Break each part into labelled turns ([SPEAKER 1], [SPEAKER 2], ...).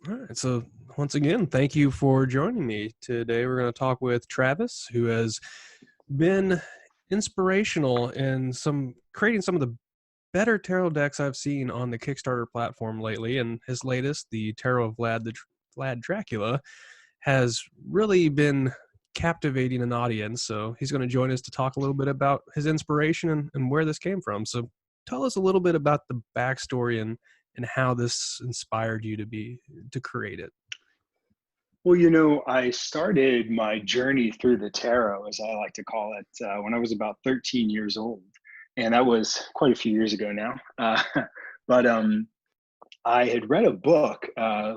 [SPEAKER 1] All right. So once again, thank you for joining me today. We're going to talk with Travis, who has been inspirational in creating some of the better tarot decks I've seen on the Kickstarter platform lately. And his latest, the Tarot of Vlad Dracula, has really been captivating an audience. So he's going to join us to talk a little bit about his inspiration and where this came from. So tell us a little bit about the backstory and how this inspired you to create it.
[SPEAKER 2] Well, I started my journey through the tarot, as I like to call it, when I was about 13 years old. And that was quite a few years ago now. But I had read a book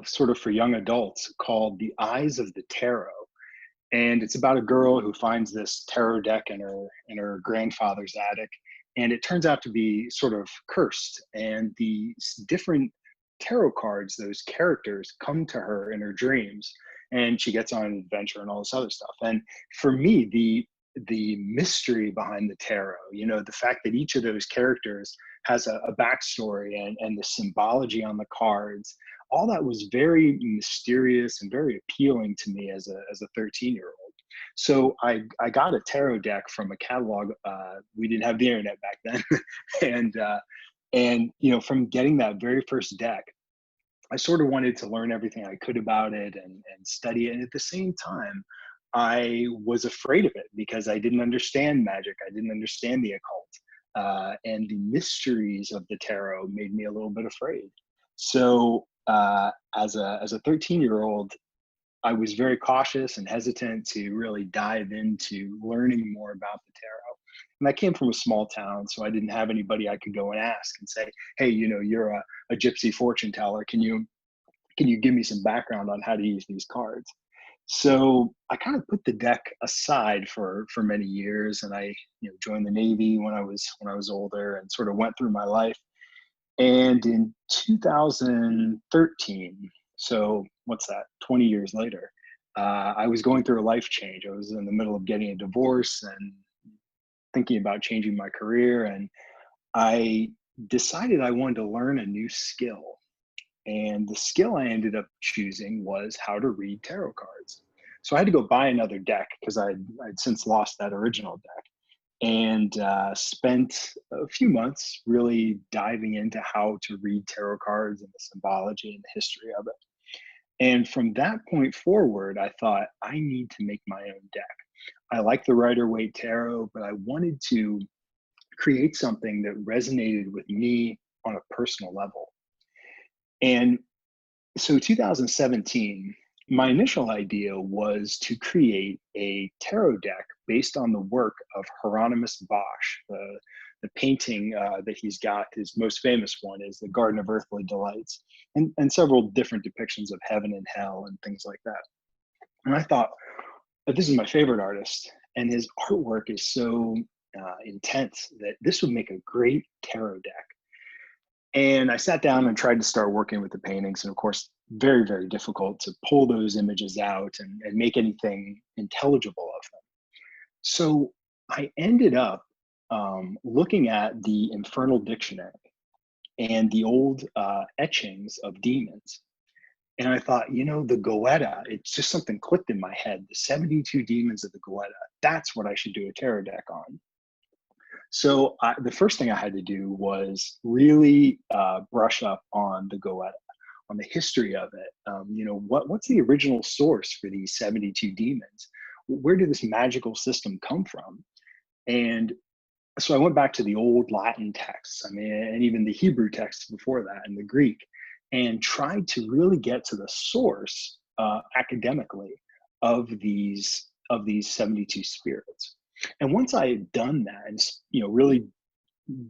[SPEAKER 2] sort of for young adults called The Eyes of the Tarot. And it's about a girl who finds this tarot deck in her grandfather's attic. And it turns out to be sort of cursed. And the different tarot cards, those characters, come to her in her dreams, and she gets on an adventure and all this other stuff. And for me, the mystery behind the tarot, the fact that each of those characters has a backstory and the symbology on the cards, all that was very mysterious and very appealing to me as a 13-year-old. So I got a tarot deck from a catalog. We didn't have the internet back then, and from getting that very first deck, I sort of wanted to learn everything I could about it and study it. And at the same time, I was afraid of it because I didn't understand magic. I didn't understand the occult. And the mysteries of the tarot made me a little bit afraid. So as a 13-year-old, I was very cautious and hesitant to really dive into learning more about the tarot. And I came from a small town, so I didn't have anybody I could go and ask and say, "Hey, you're a gypsy fortune teller. Can you give me some background on how to use these cards?" So I kind of put the deck aside for many years, and I joined the Navy when I was older, and sort of went through my life. And in 2013, so what's that, 20 years later, I was going through a life change. I was in the middle of getting a divorce and thinking about changing my career. And I decided I wanted to learn a new skill. And the skill I ended up choosing was how to read tarot cards. So I had to go buy another deck because I'd since lost that original deck, and spent a few months really diving into how to read tarot cards and the symbology and the history of it. And from that point forward, I thought I need to make my own deck. I like the Rider Waite Tarot, but I wanted to create something that resonated with me on a personal level. And so 2017, my initial idea was to create a tarot deck based on the work of Hieronymus Bosch. The painting that he's got, his most famous one is the Garden of Earthly Delights, and several different depictions of heaven and hell and things like that. And I thought, this is my favorite artist, and his artwork is so intense that this would make a great tarot deck. And I sat down and tried to start working with the paintings. And of course, very, very difficult to pull those images out and make anything intelligible of them. So I ended up looking at the Infernal Dictionary and the old etchings of demons. And I thought, the Goetta, it's just something clicked in my head. The 72 demons of the Goetta, that's what I should do a tarot deck on. So the first thing I had to do was really brush up on the Goetta, on the history of it. What's the original source for these 72 demons? Where did this magical system come from? And so I went back to the old Latin texts, and even the Hebrew texts before that, and the Greek, and tried to really get to the source academically of these 72 spirits. And once I had done that and really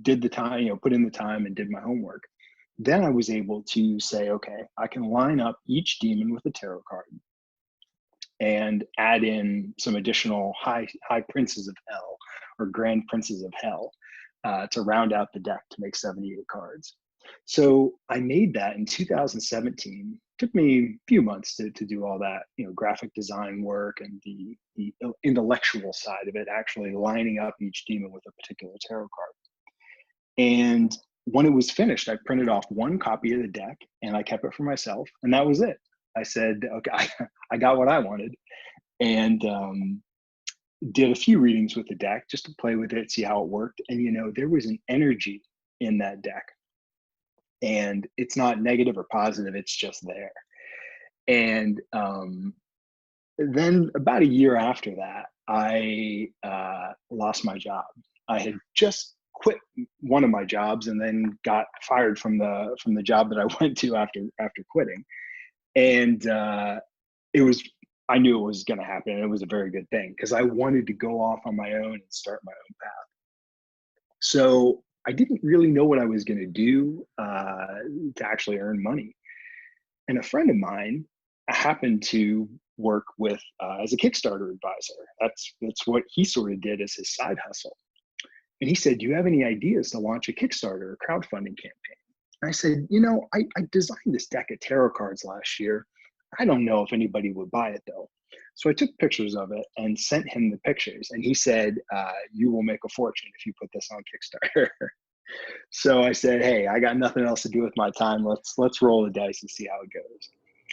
[SPEAKER 2] did the time, put in the time and did my homework, then I was able to say, okay, I can line up each demon with a tarot card and add in some additional high princes of hell or grand princes of hell to round out the deck to make 78 cards. So I made that in 2017. Took me a few months to do all that, graphic design work and the intellectual side of it, actually lining up each demon with a particular tarot card. And when it was finished, I printed off one copy of the deck and I kept it for myself, and that was it. I said, okay, I got what I wanted, and did a few readings with the deck just to play with it, see how it worked. And there was an energy in that deck, and it's not negative or positive, it's just there. And then about a year after that, I lost my job. I had just quit one of my jobs and then got fired from the job that I went to after quitting. And it was, I knew it was going to happen, and it was a very good thing because I wanted to go off on my own and start my own path. So I didn't really know what I was going to do to actually earn money. And a friend of mine happened to work with as a Kickstarter advisor. That's what he sort of did as his side hustle. And he said, "Do you have any ideas to launch a Kickstarter or crowdfunding campaign?" And I said, I designed this deck of tarot cards last year. I don't know if anybody would buy it though. So I took pictures of it and sent him the pictures. And he said, "You will make a fortune if you put this on Kickstarter." So I said, "Hey, I got nothing else to do with my time. Let's roll the dice and see how it goes."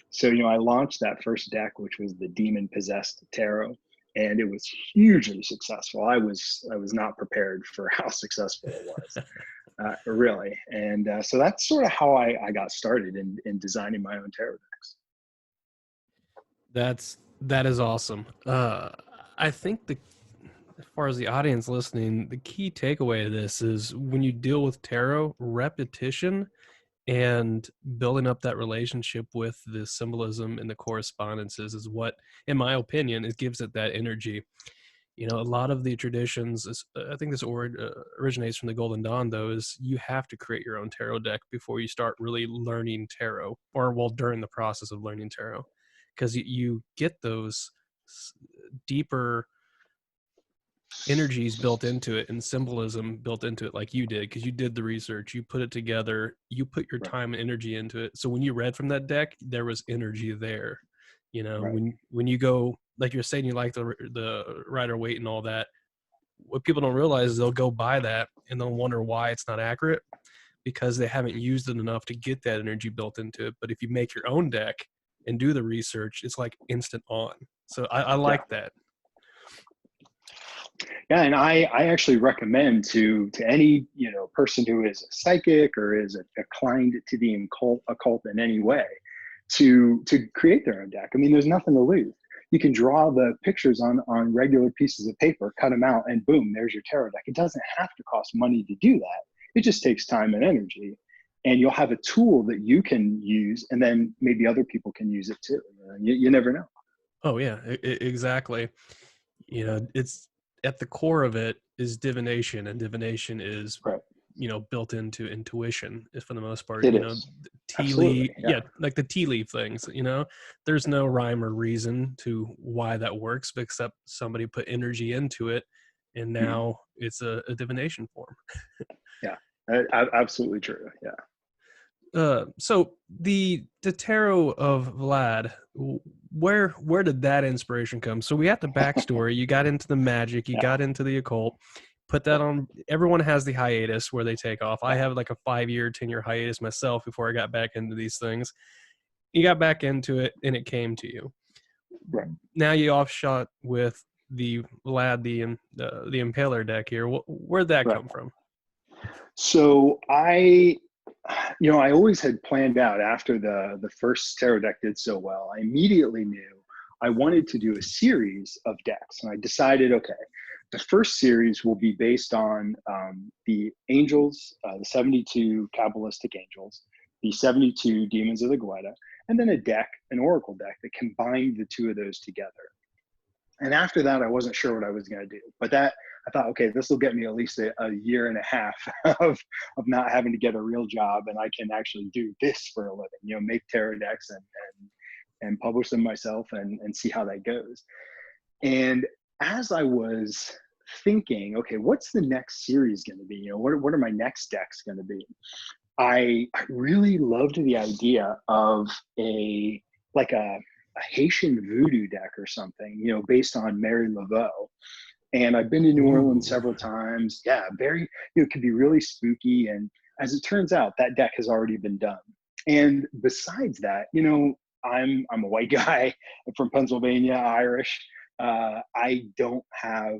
[SPEAKER 2] So, I launched that first deck, which was the Demon Possessed Tarot, and it was hugely successful. I was not prepared for how successful it was, really. And so that's sort of how I got started in designing my own tarot decks.
[SPEAKER 1] That is awesome. I think as far as the audience listening, the key takeaway of this is when you deal with tarot, repetition and building up that relationship with the symbolism and the correspondences is what, in my opinion, it gives it that energy. A lot of the traditions, I think this originates from the Golden Dawn, though, is you have to create your own tarot deck before you start really learning tarot, or during the process of learning tarot, because you get those deeper energies built into it and symbolism built into it, like you did, because you did the research, you put it together, you put your time and energy into it. So when you read from that deck, there was energy there.
[SPEAKER 2] Right.
[SPEAKER 1] When you go, like you're saying, you like the Rider Waite and all that, what people don't realize is they'll go buy that and they'll wonder why it's not accurate, because they haven't used it enough to get that energy built into it. But if you make your own deck and do the research, it's like instant on. So I like that.
[SPEAKER 2] Yeah, and I actually recommend to any person who is a psychic or is inclined to the occult in any way to create their own deck. I mean, there's nothing to lose. You can draw the pictures on regular pieces of paper, cut them out, and boom, there's your tarot deck. It doesn't have to cost money to do that. It just takes time and energy, and you'll have a tool that you can use, and then maybe other people can use it too. You never know.
[SPEAKER 1] Oh yeah, exactly. It's at the core of it is divination, and divination is
[SPEAKER 2] Right.
[SPEAKER 1] built into intuition for the most part.
[SPEAKER 2] It is.
[SPEAKER 1] Tea leaf,
[SPEAKER 2] Absolutely. Yeah.
[SPEAKER 1] like the tea leaf things. There's no rhyme or reason to why that works, except somebody put energy into it, and now it's a divination form.
[SPEAKER 2] Yeah, absolutely true. Yeah.
[SPEAKER 1] So the Tarot of Vlad, where did that inspiration come? So we had the backstory. You got into the magic, you got into the occult, put that on. Everyone has the hiatus where they take off. I have like a 5-year, 10-year hiatus myself before I got back into these things. You got back into it and it came to you.
[SPEAKER 2] Right.
[SPEAKER 1] Now you offshot with the Vlad the Impaler deck here. Where'd that come from?
[SPEAKER 2] So I always had planned out after the first tarot deck did so well. I immediately knew I wanted to do a series of decks, and I decided, okay, the first series will be based on the angels, the 72 Kabbalistic angels, the 72 demons of the Gueda, and then an oracle deck that combined the two of those together. And after that, I wasn't sure what I was going to do, but I thought, okay, this will get me at least a year and a half of not having to get a real job, and I can actually do this for a living, make tarot decks and publish them myself and see how that goes. And as I was thinking, okay, what's the next series going to be? What are my next decks going to be? I really loved the idea of a Haitian voodoo deck or something, based on Mary Laveau. And I've been to New Orleans several times. Yeah, very, it could be really spooky. And As it turns out, that deck has already been done. And besides that, I'm a white guy. I'm from Pennsylvania, Irish. I don't have,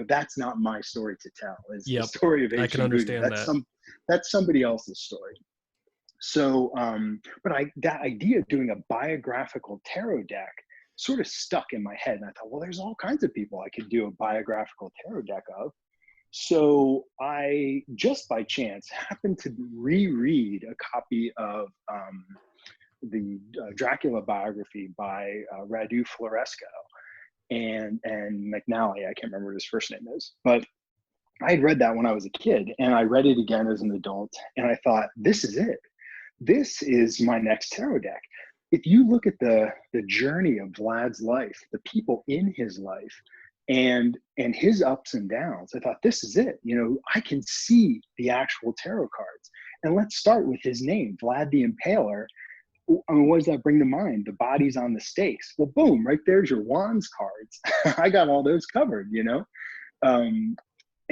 [SPEAKER 2] that's not my story to tell. Is the
[SPEAKER 1] Yep.
[SPEAKER 2] story of
[SPEAKER 1] I can
[SPEAKER 2] ancient voodoo.
[SPEAKER 1] understand that.
[SPEAKER 2] That's somebody else's story. So, but that idea of doing a biographical tarot deck sort of stuck in my head, and I thought, well, there's all kinds of people I could do a biographical tarot deck of. So I just by chance happened to reread a copy of the Dracula biography by Radu Floresco and McNally. I can't remember what his first name is, but I had read that when I was a kid, and I read it again as an adult, and I thought, this is it. This is my next tarot deck. If you look at the journey of Vlad's life, the people in his life, and his ups and downs, I thought, this is it. I can see the actual tarot cards. And let's start with his name, Vlad the Impaler. I mean, what does that bring to mind? The bodies on the stakes. Well, boom, right there's your wands cards. I got all those covered,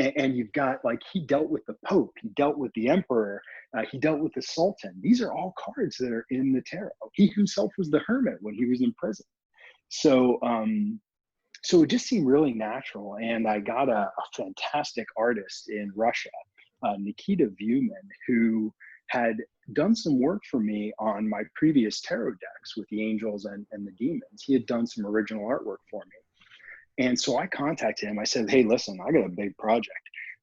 [SPEAKER 2] and you've got, like, he dealt with the Pope, he dealt with the Emperor, he dealt with the Sultan. These are all cards that are in the tarot. He himself was the hermit when he was in prison. So, so it just seemed really natural. And I got a fantastic artist in Russia, Nikita Vuimin, who had done some work for me on my previous tarot decks with the angels and the demons. He had done some original artwork for me. And so I contacted him. I said, hey, listen, I got a big project.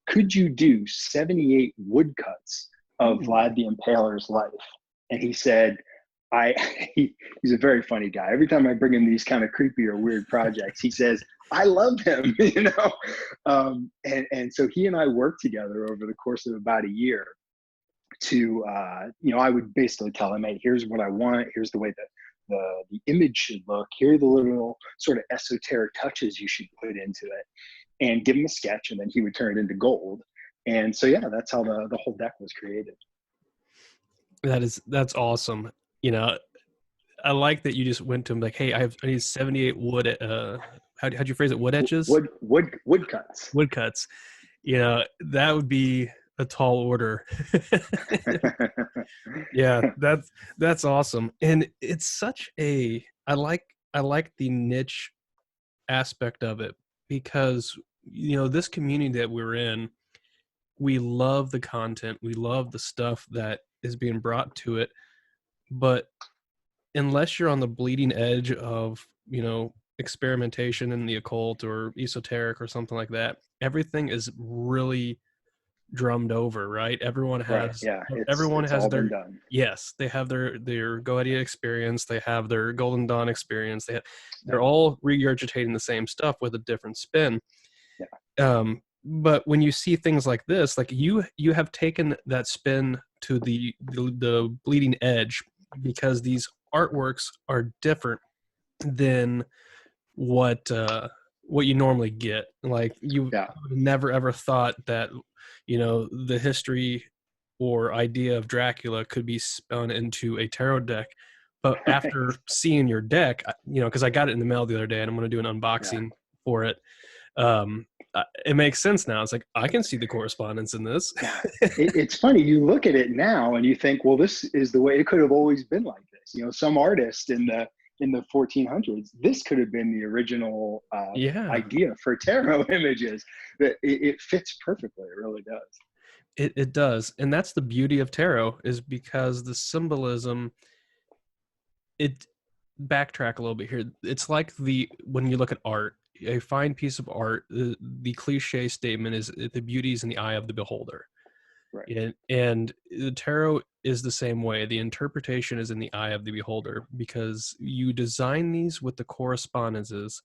[SPEAKER 2] Could you do 78 woodcuts of Vlad the Impaler's life? And he said, he's a very funny guy. Every time I bring him these kind of creepy or weird projects, he says, I love him, and so he and I worked together over the course of about a year to, I would basically tell him, hey, here's what I want. Here's the way that the image should look. Here are the little sort of esoteric touches you should put into it, and give him a sketch, and then he would turn it into gold. And so, yeah, that's how the whole deck was created.
[SPEAKER 1] That's awesome. I like that you just went to him like, hey, I need 78 wood. How'd you phrase it? Wood etches?
[SPEAKER 2] Woodcuts.
[SPEAKER 1] Woodcuts. That would be a tall order. Yeah, that's awesome. And it's such I like the niche aspect of it, because this community that we're in, we love the content, we love the stuff that is being brought to it, but unless you're on the bleeding edge of experimentation in the occult or esoteric or something like that, everything is really drummed over, right? Everyone has,
[SPEAKER 2] right. Yeah,
[SPEAKER 1] everyone
[SPEAKER 2] it's
[SPEAKER 1] has
[SPEAKER 2] all
[SPEAKER 1] their,
[SPEAKER 2] been done.
[SPEAKER 1] yes, they have their Goetia experience, they have their Golden Dawn experience, they're all regurgitating the same stuff with a different spin.
[SPEAKER 2] Yeah.
[SPEAKER 1] But when you see things like this, like you have taken that spin to the bleeding edge, because these artworks are different than what you normally get. Like, you never ever thought that the history or idea of Dracula could be spun into a tarot deck. But after seeing your deck, because I got it in the mail the other day, and I'm going to do an unboxing for it. It makes sense now. It's like, I can see the correspondence in this.
[SPEAKER 2] It's funny. You look at it now and you think, well, this is the way it could have always been like this. Some artist in the 1400s, this could have been the original idea for tarot images. That it fits perfectly. It really does.
[SPEAKER 1] It does. And that's the beauty of tarot, is because the symbolism, backtrack a little bit here. It's like when you look at art, a fine piece of art, the cliche statement is, the beauty is in the eye of the beholder. Right. And the tarot is the same way. The interpretation is in the eye of the beholder, because you design these with the correspondences,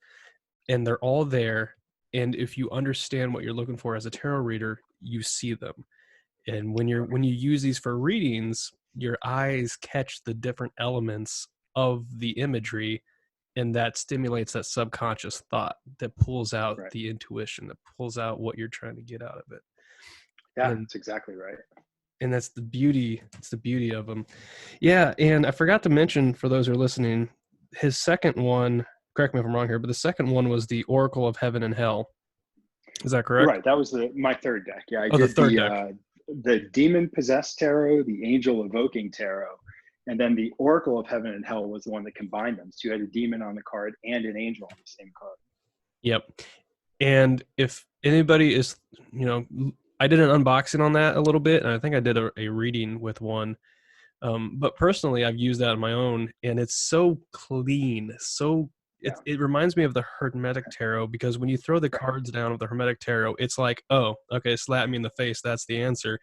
[SPEAKER 1] and they're all there. And if you understand what you're looking for as a tarot reader, you see them. And when you use these for readings, your eyes catch the different elements of the imagery, and that stimulates that subconscious thought that pulls out the intuition, that pulls out what you're trying to get out of it.
[SPEAKER 2] Yeah, that's exactly right.
[SPEAKER 1] And that's the beauty. It's the beauty of them. Yeah, and I forgot to mention, for those who are listening, his second one, correct me if I'm wrong here, but the second one was the Oracle of Heaven and Hell. Is that correct?
[SPEAKER 2] Right. That was my third deck. Yeah, I
[SPEAKER 1] did the third deck.
[SPEAKER 2] the demon possessed tarot, the angel evoking tarot, and then the Oracle of Heaven and Hell was the one that combined them. So you had a demon on the card and an angel on the same card.
[SPEAKER 1] Yep. And if anybody is, I did an unboxing on that a little bit, and I think I did a reading with one. But personally, I've used that on my own, and it's so clean.
[SPEAKER 2] Yeah.
[SPEAKER 1] It reminds me of the Hermetic Tarot, because when you throw the cards down of the Hermetic Tarot, it's like, oh, okay, slap me in the face. That's the answer.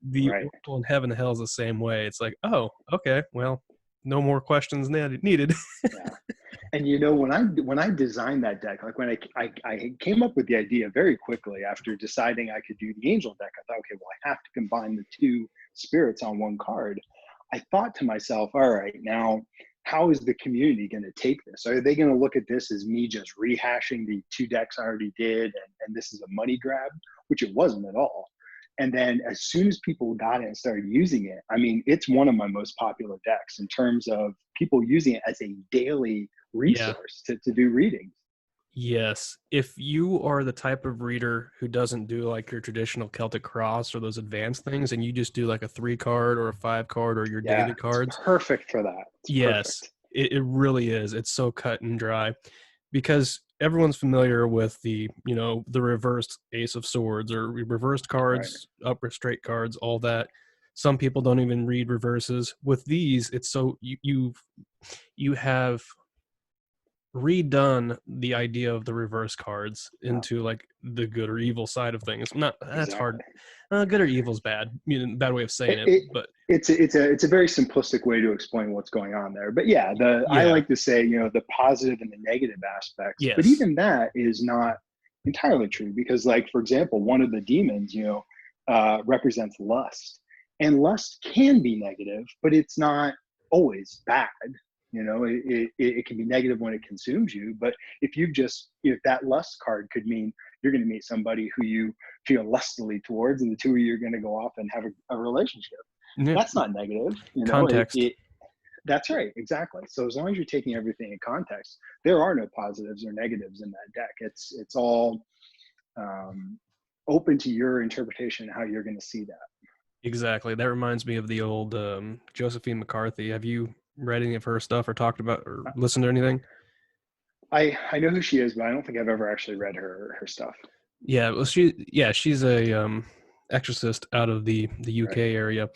[SPEAKER 1] The
[SPEAKER 2] Right.
[SPEAKER 1] Oracle in Heaven and Hell is the same way. It's like, oh, okay, well, no more questions needed.
[SPEAKER 2] Yeah. And when I designed that deck, like when I came up with the idea very quickly after deciding I could do the angel deck, I thought, okay, well, I have to combine the two spirits on one card. I thought to myself, all right, now how is the community going to take this? Are they going to look at this as me just rehashing the two decks I already did, and this is a money grab, which it wasn't at all. And then as soon as people got it and started using it, I mean, it's one of my most popular decks in terms of people using it as a daily
[SPEAKER 1] Yeah.
[SPEAKER 2] resource to do readings.
[SPEAKER 1] Yes. If you are the type of reader who doesn't do like your traditional Celtic Cross or those advanced things, and you just do like a 3 card or a 5 card or your
[SPEAKER 2] Yeah,
[SPEAKER 1] daily
[SPEAKER 2] it's
[SPEAKER 1] cards,
[SPEAKER 2] perfect for that. It's
[SPEAKER 1] yes,
[SPEAKER 2] perfect.
[SPEAKER 1] it really is. It's so cut and dry, because everyone's familiar with the reversed Ace of Swords or reversed
[SPEAKER 2] Right.
[SPEAKER 1] cards, upper straight cards, all that. Some people don't even read reverses. With these, it's so you have redone the idea of the reverse cards
[SPEAKER 2] Yeah,
[SPEAKER 1] into like the good or evil side of things. Not that's hard.
[SPEAKER 2] exactly.
[SPEAKER 1] Good or evil's bad. Bad way of saying
[SPEAKER 2] It,
[SPEAKER 1] it,
[SPEAKER 2] it,
[SPEAKER 1] but
[SPEAKER 2] it's a very simplistic way to explain what's going on there. But yeah, I
[SPEAKER 1] yeah,
[SPEAKER 2] like to say, the positive and the negative aspects. But
[SPEAKER 1] yes,
[SPEAKER 2] even that is not entirely true because, like, for example, one of the demons, represents lust, and lust can be negative, but it's not always bad. It can be negative when it consumes you, but if that lust card could mean you're going to meet somebody who you feel lustily towards, and the two of you are going to go off and have a relationship.
[SPEAKER 1] yeah.
[SPEAKER 2] That's not negative.
[SPEAKER 1] Context.
[SPEAKER 2] That's right, exactly. So as long as you're taking everything in context, there are no positives or negatives in that deck. It's all open to your interpretation and how you're going to see that.
[SPEAKER 1] Exactly. That reminds me of the old Josephine McCarthy. Have you read any of her stuff or talked about or listened to anything?
[SPEAKER 2] I know who she is, but I don't think I've ever actually read her stuff.
[SPEAKER 1] Yeah, well, she's a exorcist out of the
[SPEAKER 2] Right.
[SPEAKER 1] UK area,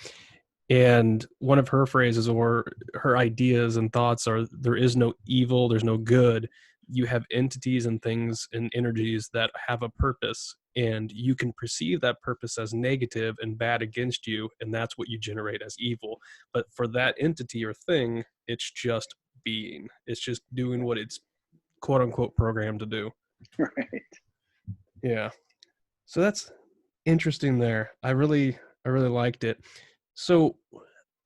[SPEAKER 1] and one of her phrases or her ideas and thoughts are, there is no evil, there's no good. You have entities and things and energies that have a purpose, and you can perceive that purpose as negative and bad against you, and that's what you generate as evil. But for that entity or thing, it's just being. It's just doing what it's quote unquote programmed to do.
[SPEAKER 2] Right.
[SPEAKER 1] Yeah. So that's interesting there. I really liked it. So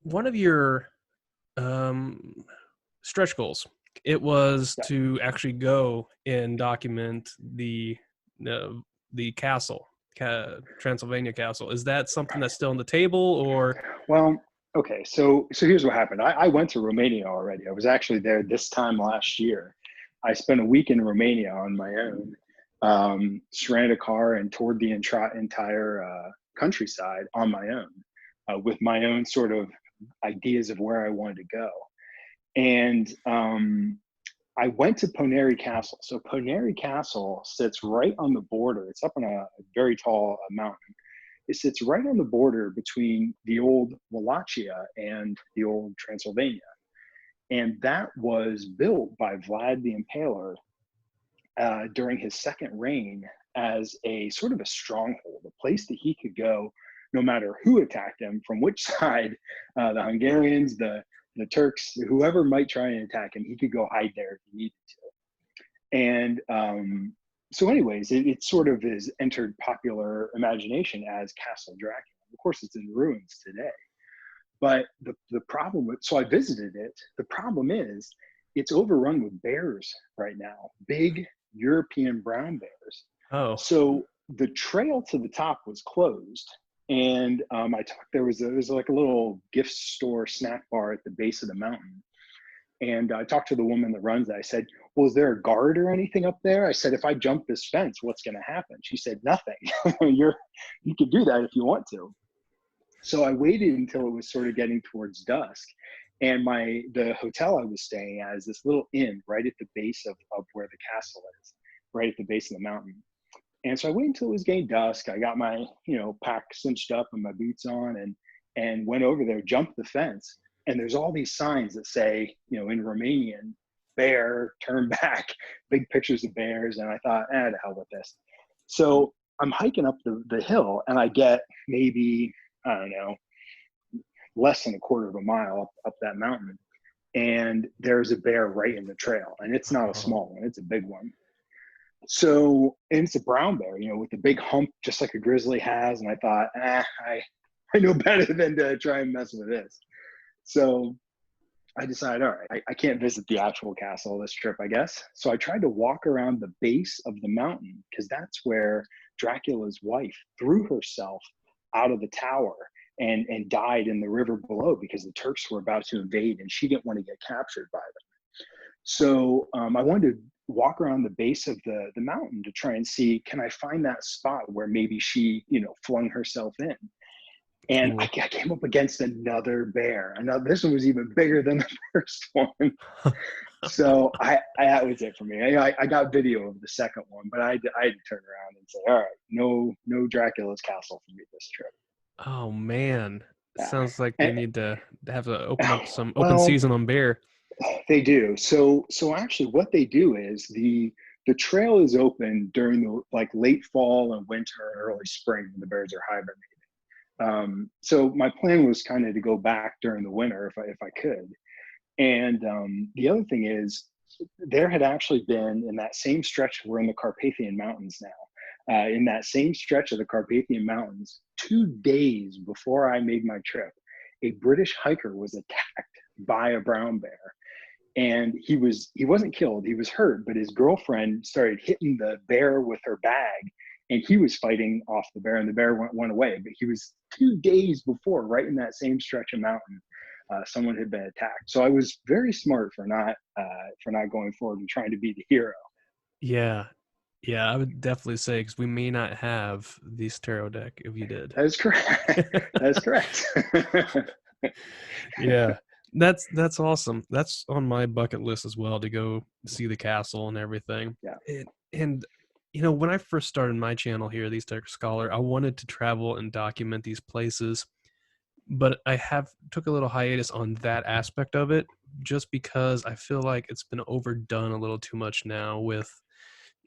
[SPEAKER 1] one of your um stretch goals, it was
[SPEAKER 2] Yeah.
[SPEAKER 1] to actually go and document uh, the castle, Transylvania castle. Is that something that's still on the table, or
[SPEAKER 2] Well, okay. So here's what happened. I went to Romania already. I was actually there this time last year. I spent a week in Romania on my own. Just rented a car and toured the entire countryside on my own, with my own sort of ideas of where I wanted to go. And I went to Poneri Castle. So Poneri Castle sits right on the border. It's up on a very tall mountain. It sits right on the border between the old Wallachia and the old Transylvania. And that was built by Vlad the Impaler during his second reign as a sort of a stronghold, a place that he could go no matter who attacked him, from which side, the Hungarians, the Turks, whoever might try and attack him, he could go hide there if he needed to. And so anyways, it sort of is entered popular imagination as Castle Dracula. Of course, it's in ruins today. But the problem with, so I visited it. The problem is it's overrun with bears right now, big European brown bears.
[SPEAKER 1] oh,
[SPEAKER 2] So the trail to the top was closed. And I talked, there was like a little gift store snack bar at the base of the mountain. And I talked to the woman that runs it. I said, well, is there a guard or anything up there? I said, if I jump this fence, what's going to happen? She said, nothing. You can do that if you want to. So I waited until it was sort of getting towards dusk. And the hotel I was staying at is this little inn right at the base of where the castle is, right at the base of the mountain. And so I waited until it was getting dusk. I got my, pack cinched up and my boots on, and went over there, jumped the fence. And there's all these signs that say, in Romanian, bear, turn back, big pictures of bears. And I thought, to hell with this. So I'm hiking up the hill, and I get maybe, I don't know, less than a quarter of a mile up that mountain. And there's a bear right in the trail. And it's not a
[SPEAKER 1] Oh,
[SPEAKER 2] small one, it's a big one. So, and it's a brown bear, with a big hump, just like a grizzly has. And I thought, I know better than to try and mess with this. So I decided, all right, I can't visit the actual castle this trip, I guess. So I tried to walk around the base of the mountain, because that's where Dracula's wife threw herself out of the tower and died in the river below, because the Turks were about to invade and she didn't want to get captured by them. So I wanted to walk around the base of the mountain to try and see, can I find that spot where maybe she, flung herself in. And I
[SPEAKER 1] cool.
[SPEAKER 2] came up against another bear. And now this one was even bigger than the first one. So that was it for me. I got video of the second one, but I had to turn around and say, all right, no Dracula's castle for me this trip.
[SPEAKER 1] Oh man,
[SPEAKER 2] Yeah.
[SPEAKER 1] sounds like they
[SPEAKER 2] And,
[SPEAKER 1] need to have to open up some open
[SPEAKER 2] well,
[SPEAKER 1] season on bear.
[SPEAKER 2] they do. So actually what they do is the trail is open during the like late fall and winter and early spring when the bears are hibernating. So my plan was kind of to go back during the winter if I could. And the other thing is, there had actually been in that same stretch, we're in the Carpathian Mountains now, in that same stretch of the Carpathian Mountains, 2 days before I made my trip, a British hiker was attacked by a brown bear. And he wasn't killed, he was hurt, but his girlfriend started hitting the bear with her bag, and he was fighting off the bear, and the bear went away. But he was 2 days before, right in that same stretch of mountain, someone had been attacked. So I was very smart for not going forward and trying to be the hero.
[SPEAKER 1] Yeah, yeah, I would definitely say because we may not have this tarot deck if you did.
[SPEAKER 2] That is correct. That's correct.
[SPEAKER 1] Yeah, that's awesome. That's on my bucket list as well to go see the castle and everything.
[SPEAKER 2] Yeah,
[SPEAKER 1] And when I first started my channel here, These Tech Scholar, I wanted to travel and document these places, but I have took a little hiatus on that aspect of it just because I feel like it's been overdone a little too much now with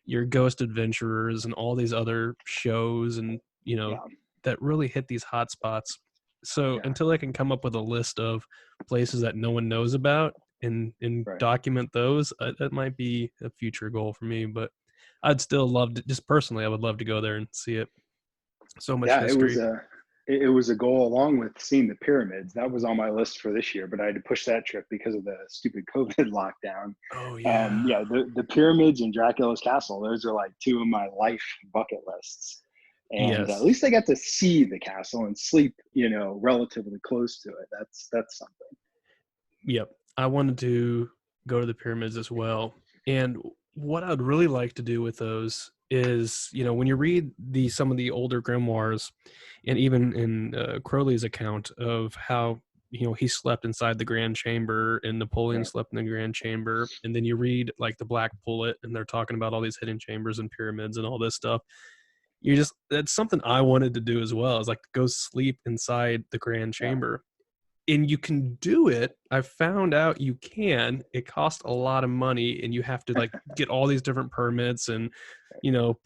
[SPEAKER 1] your Ghost Adventurers and all these other shows and
[SPEAKER 2] yeah,
[SPEAKER 1] that really hit these hot spots. So
[SPEAKER 2] yeah.
[SPEAKER 1] until I can come up with a list of places that no one knows about and
[SPEAKER 2] Right.
[SPEAKER 1] document those, that might be a future goal for me. But I'd still love to, just personally, I would love to go there and see it. So much
[SPEAKER 2] Yeah,
[SPEAKER 1] history.
[SPEAKER 2] it was a goal along with seeing the pyramids. That was on my list for this year, but I had to push that trip because of the stupid COVID lockdown.
[SPEAKER 1] Oh yeah.
[SPEAKER 2] Yeah, the pyramids and Dracula's castle, those are like two of my life bucket lists. And at
[SPEAKER 1] Yes.
[SPEAKER 2] least I got to see the castle and sleep, relatively close to it. That's something.
[SPEAKER 1] Yep. I wanted to go to the pyramids as well. And what I'd really like to do with those is, when you read some of the older grimoires, and even in Crowley's account of how he slept inside the Grand Chamber and Napoleon
[SPEAKER 2] Right.
[SPEAKER 1] slept in the Grand Chamber, and then you read like the Black Pullet, and they're talking about all these hidden chambers and pyramids and all this stuff. That's something I wanted to do as well. Is like go sleep inside the Grand
[SPEAKER 2] Yeah.
[SPEAKER 1] Chamber, and you can do it. I found out you can. It costs a lot of money, and you have to like get all these different permits and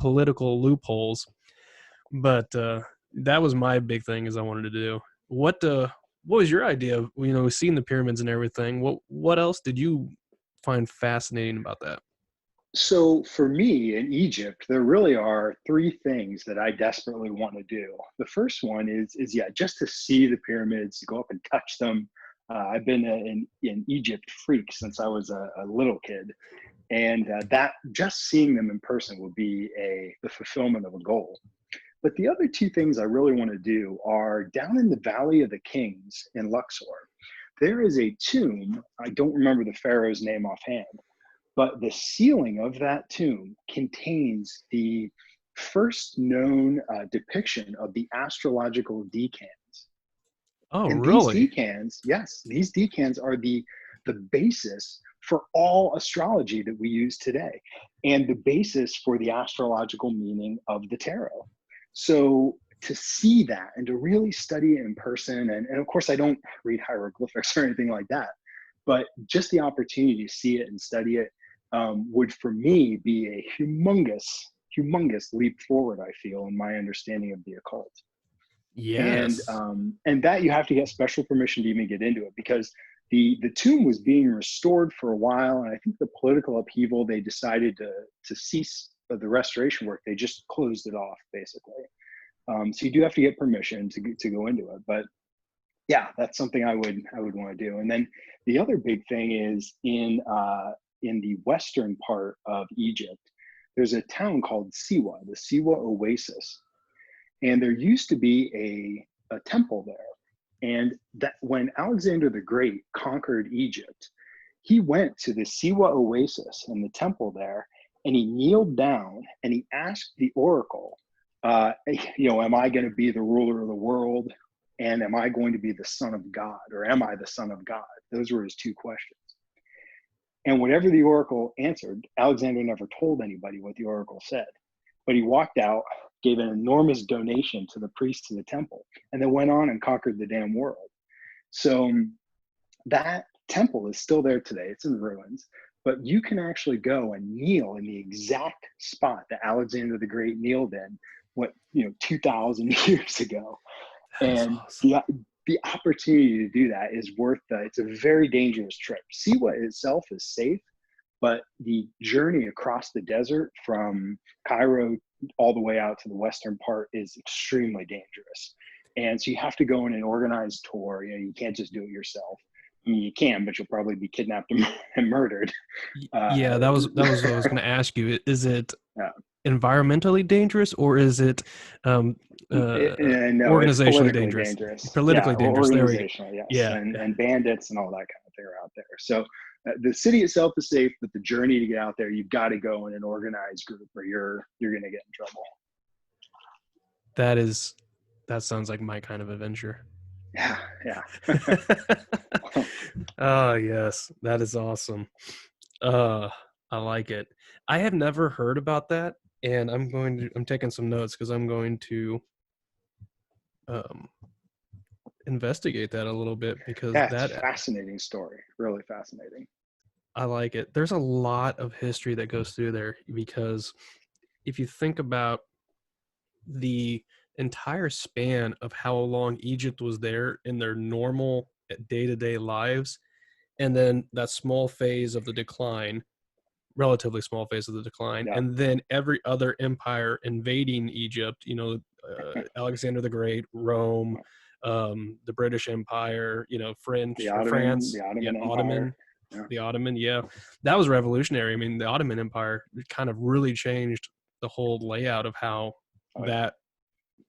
[SPEAKER 1] political loopholes. But that was my big thing is I wanted to do. What was your idea of seeing the pyramids and everything? What else did you find fascinating about that?
[SPEAKER 2] So for me in Egypt, there really are three things that I desperately want to do. The first one is yeah, just to see the pyramids, to go up and touch them. I've been in Egypt freak since I was a little kid, and that just seeing them in person would be the fulfillment of a goal. But the other two things I really want to do are down in the Valley of the Kings in Luxor. There is a tomb. I don't remember the pharaoh's name offhand, but the ceiling of that tomb contains the first known depiction of the astrological decans.
[SPEAKER 1] Oh,
[SPEAKER 2] And these
[SPEAKER 1] really?
[SPEAKER 2] decans, yes, these decans are the basis for all astrology that we use today, and the basis for the astrological meaning of the tarot. So to see that and to really study it in person, and of course I don't read hieroglyphics or anything like that, but just the opportunity to see it and study it would for me be a humongous leap forward, I feel, in my understanding of the occult.
[SPEAKER 1] Yes.
[SPEAKER 2] And that you have to get special permission to even get into it, because the tomb was being restored for a while, and I think the political upheaval, they decided to cease the restoration work. They just closed it off basically. So you do have to get permission to go into it, but yeah, that's something I would want to do. And then the other big thing is in the western part of Egypt, there's a town called Siwa, the Siwa Oasis, and there used to be a temple there. And that when Alexander the Great conquered Egypt, he went to the Siwa Oasis and the temple there, and he kneeled down and he asked the oracle, am I going to be the ruler of the world? And am I going to be the son of God, or am I the son of God? Those were his two questions. And whatever the oracle answered, Alexander never told anybody what the oracle said. But he walked out, gave an enormous donation to the priests of the temple, and then went on and conquered the damn world. So that temple is still there today. It's in ruins, but you can actually go and kneel in the exact spot that Alexander the Great kneeled in, 2,000 years ago.
[SPEAKER 1] That is
[SPEAKER 2] And
[SPEAKER 1] awesome.
[SPEAKER 2] the opportunity to do that is worth it's a very dangerous trip. Siwa itself is safe, but the journey across the desert from Cairo all the way out to the western part is extremely dangerous. And so you have to go on an organized tour. You can't just do it yourself. I mean, you can, but you'll probably be kidnapped and murdered.
[SPEAKER 1] Yeah, that was what I was going to ask you. Is it
[SPEAKER 2] Yeah.
[SPEAKER 1] environmentally dangerous, or is it um, uh,
[SPEAKER 2] No, it's
[SPEAKER 1] organizationally
[SPEAKER 2] politically
[SPEAKER 1] dangerous?
[SPEAKER 2] dangerous. Yeah,
[SPEAKER 1] Politically dangerous. There we go.
[SPEAKER 2] organizational, yes,
[SPEAKER 1] Yeah, yeah.
[SPEAKER 2] and bandits and all that kind of thing are out there. So the city itself is safe, but the journey to get out there, you've got to go in an organized group, or you're going to get in trouble.
[SPEAKER 1] That sounds like my kind of adventure.
[SPEAKER 2] Yeah, yeah.
[SPEAKER 1] Oh yes, that is awesome. Uh, I like it. I have never heard about that, and I'm taking some notes because I'm going to um investigate that a little bit because
[SPEAKER 2] Yeah, it's a
[SPEAKER 1] that
[SPEAKER 2] fascinating story. Really fascinating.
[SPEAKER 1] I like it. There's a lot of history that goes through there because if you think about the entire span of how long Egypt was there in their normal day-to-day lives, and then that small phase of the decline, relatively small phase of the decline,
[SPEAKER 2] Yeah.
[SPEAKER 1] and then every other empire invading Egypt, Alexander the Great, Rome, the British Empire,
[SPEAKER 2] The
[SPEAKER 1] French or
[SPEAKER 2] Ottoman,
[SPEAKER 1] France,
[SPEAKER 2] the
[SPEAKER 1] yeah,
[SPEAKER 2] Ottoman Empire.
[SPEAKER 1] Ottoman,
[SPEAKER 2] Yeah.
[SPEAKER 1] the Ottoman, yeah, that was revolutionary. I mean, the Ottoman Empire kind of really changed the whole layout of how
[SPEAKER 2] Oh yeah.
[SPEAKER 1] that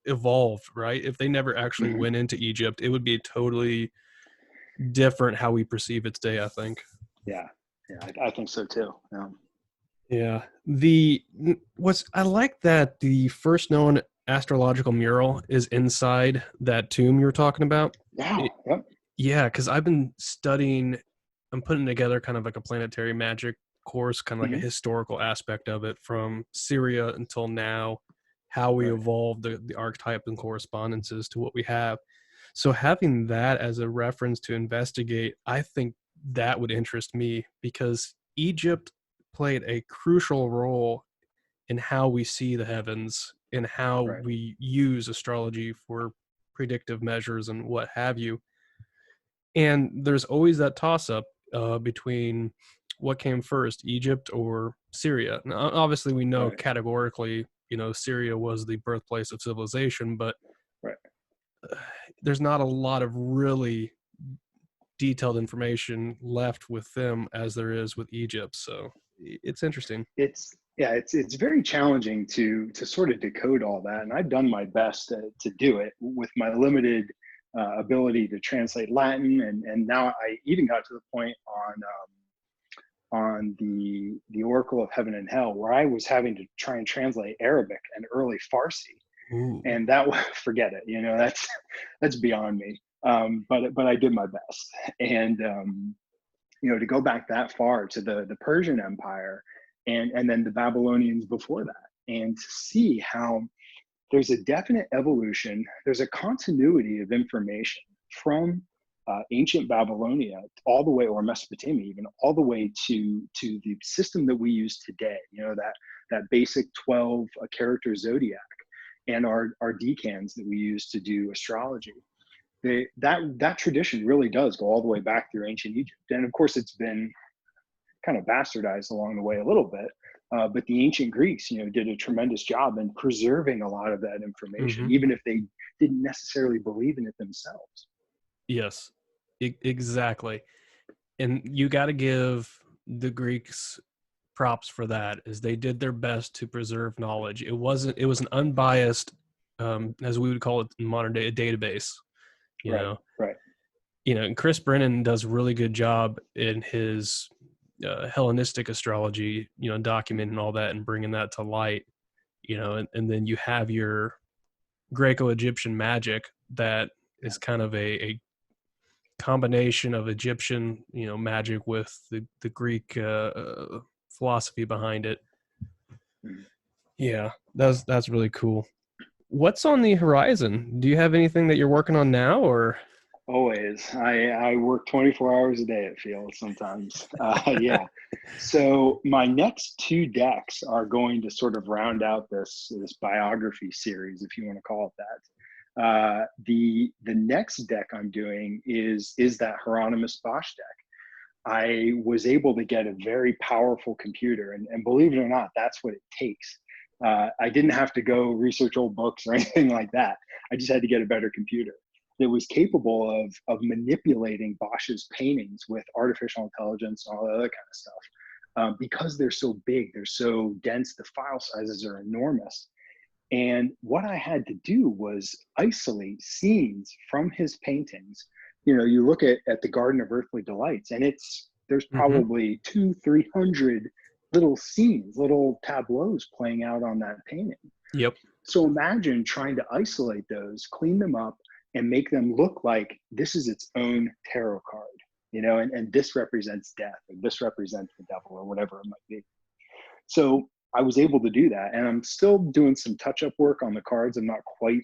[SPEAKER 1] evolved, right? If they never actually
[SPEAKER 2] Hmm.
[SPEAKER 1] went into Egypt, it would be totally different how we perceive it today, I think.
[SPEAKER 2] Yeah. Yeah. I think so too. Yeah.
[SPEAKER 1] Yeah. The what's I like that the first known astrological mural is inside that tomb you were talking about.
[SPEAKER 2] Yeah.
[SPEAKER 1] It,
[SPEAKER 2] Yep.
[SPEAKER 1] yeah, because I've been studying. I'm putting together kind of like a planetary magic course, kind of like a
[SPEAKER 2] Hmm.
[SPEAKER 1] historical aspect of it from Syria until now, how we
[SPEAKER 2] Right.
[SPEAKER 1] evolved the archetype and correspondences to what we have. So having that as a reference to investigate, I think that would interest me because Egypt played a crucial role in how we see the heavens and how
[SPEAKER 2] Right.
[SPEAKER 1] we use astrology for predictive measures and what have you. And there's always that toss up between what came first, Egypt or Syria. Now, obviously, we know
[SPEAKER 2] Right.
[SPEAKER 1] categorically, Syria was the birthplace of civilization, but
[SPEAKER 2] Right.
[SPEAKER 1] there's not a lot of really detailed information left with them as there is with Egypt. So it's interesting.
[SPEAKER 2] It's very challenging to sort of decode all that, and I've done my best to do it with my limited ability to translate Latin, and now I even got to the point on the Oracle of Heaven and Hell, where I was having to try and translate Arabic and early Farsi,
[SPEAKER 1] Ooh.
[SPEAKER 2] And that forget it, that's beyond me. But I did my best. And to go back that far to the Persian Empire, and then the Babylonians before that, and to see how there's a definite evolution, there's a continuity of information from ancient Babylonia all the way, or Mesopotamia even, all the way to the system that we use today. That basic 12 character zodiac, and our decans that we use to do astrology. That tradition really does go all the way back through ancient Egypt, and of course it's been kind of bastardized along the way a little bit. But the ancient Greeks, did a tremendous job in preserving a lot of that information,
[SPEAKER 1] Hmm.
[SPEAKER 2] even if they didn't necessarily believe in it themselves.
[SPEAKER 1] Yes, exactly. And you got to give the Greeks props for that, as they did their best to preserve knowledge. It was an unbiased, as we would call it in modern day, a database. You
[SPEAKER 2] Right,
[SPEAKER 1] know,
[SPEAKER 2] right.
[SPEAKER 1] and Chris Brennan does a really good job in his Hellenistic astrology, documenting all that and bringing that to light. And then you have your Greco-Egyptian magic that is kind of a combination of Egyptian, magic with the Greek philosophy behind it.
[SPEAKER 2] Mhm.
[SPEAKER 1] Yeah, that's really cool. What's on the horizon? Do you have anything that you're working on now, or?
[SPEAKER 2] Always. I work 24 hours a day, it feels sometimes. Yeah. So my next two decks are going to sort of round out this biography series, if you want to call it that. The next deck I'm doing is that Hieronymus Bosch deck. I was able to get a very powerful computer, and believe it or not, that's what it takes. I didn't have to go research old books or anything like that. I just had to get a better computer that was capable of manipulating Bosch's paintings with artificial intelligence and all that other kind of stuff. Because they're so big, they're so dense, the file sizes are enormous. And what I had to do was isolate scenes from his paintings. You look at the Garden of Earthly Delights, and there's
[SPEAKER 1] Mm-hmm.
[SPEAKER 2] probably 200-300 little scenes, little tableaus playing out on that painting.
[SPEAKER 1] Yep.
[SPEAKER 2] So imagine trying to isolate those, clean them up, and make them look like this is its own tarot card, and this represents death, or this represents the devil, or whatever it might be. So I was able to do that, and I'm still doing some touch-up work on the cards. I'm not quite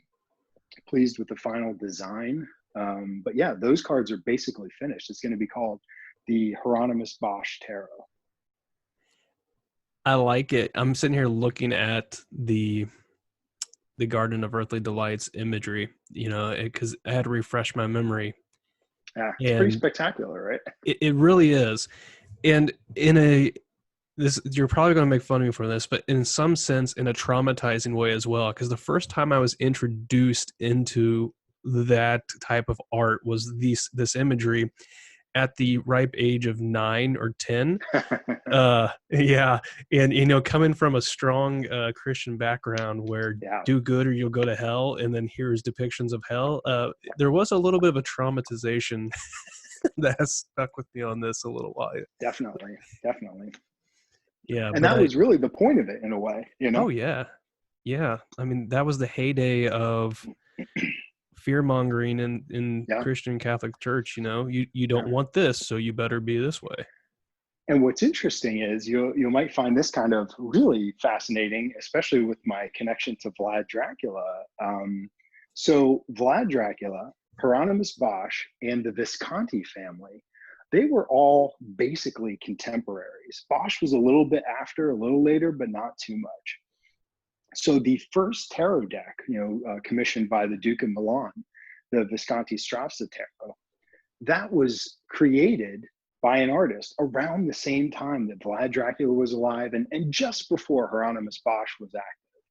[SPEAKER 2] pleased with the final design, but yeah, those cards are basically finished. It's going to be called the Hieronymus Bosch Tarot.
[SPEAKER 1] I like it. I'm sitting here looking at the Garden of Earthly Delights imagery, because I had to refresh my memory,
[SPEAKER 2] Yeah, it's pretty
[SPEAKER 1] and
[SPEAKER 2] spectacular, right?
[SPEAKER 1] it really is. And in a this, you're probably going to make fun of me for this, but in some sense, in a traumatizing way as well, because the first time I was introduced into that type of art was this imagery at the ripe age of 9 or 10. Yeah. And coming from a strong Christian background where
[SPEAKER 2] Yeah,
[SPEAKER 1] do good or you'll go to hell, and then here's depictions of hell, there was a little bit of a traumatization that has stuck with me on this a little while.
[SPEAKER 2] definitely, definitely.
[SPEAKER 1] Yeah,
[SPEAKER 2] And
[SPEAKER 1] but
[SPEAKER 2] that was really the point of it in a way.
[SPEAKER 1] oh yeah, yeah, I mean, that was the heyday of fear mongering in
[SPEAKER 2] Yeah,
[SPEAKER 1] Christian Catholic Church. You don't
[SPEAKER 2] yeah.
[SPEAKER 1] want this, so you better be this way.
[SPEAKER 2] And what's interesting is you might find this kind of really fascinating, especially with my connection to Vlad Dracula. So Vlad Dracula, Hieronymus Bosch, and the Visconti family, they were all basically contemporaries. Bosch was a little bit after, a little later, but not too much. So the first tarot deck, commissioned by the Duke of Milan, the Visconti Strozza tarot, that was created by an artist around the same time that Vlad Dracula was alive, and just before Hieronymus Bosch was active.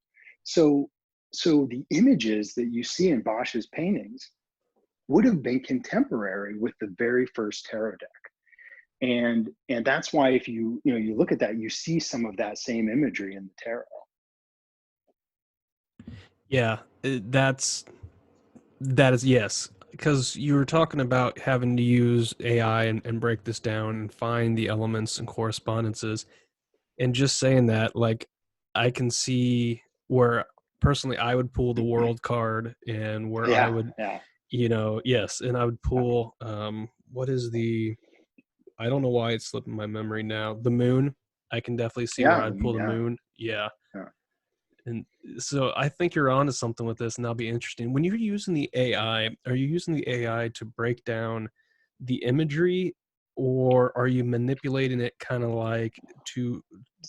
[SPEAKER 2] So, so the images that you see in Bosch's paintings would have been contemporary with the very first tarot deck. And that's why if you look at that, you see some of that same imagery in the tarot.
[SPEAKER 1] Yeah, that is, yes, because you were talking about having to use AI and break this down and find the elements and correspondences, and just saying that, like, I can see where personally, I would pull the world card, and where I
[SPEAKER 2] Yeah,
[SPEAKER 1] would,
[SPEAKER 2] yeah,
[SPEAKER 1] yes, and I would pull, what is the, I don't know why it's slipping my memory now. The moon. I can definitely see where
[SPEAKER 2] yeah,
[SPEAKER 1] I'd pull the
[SPEAKER 2] yeah,
[SPEAKER 1] moon. Yeah.
[SPEAKER 2] yeah.
[SPEAKER 1] And so I think you're onto something with this, and that'll be interesting. When you're using the AI, are you using the AI to break down the imagery, or are you manipulating it kind of like to,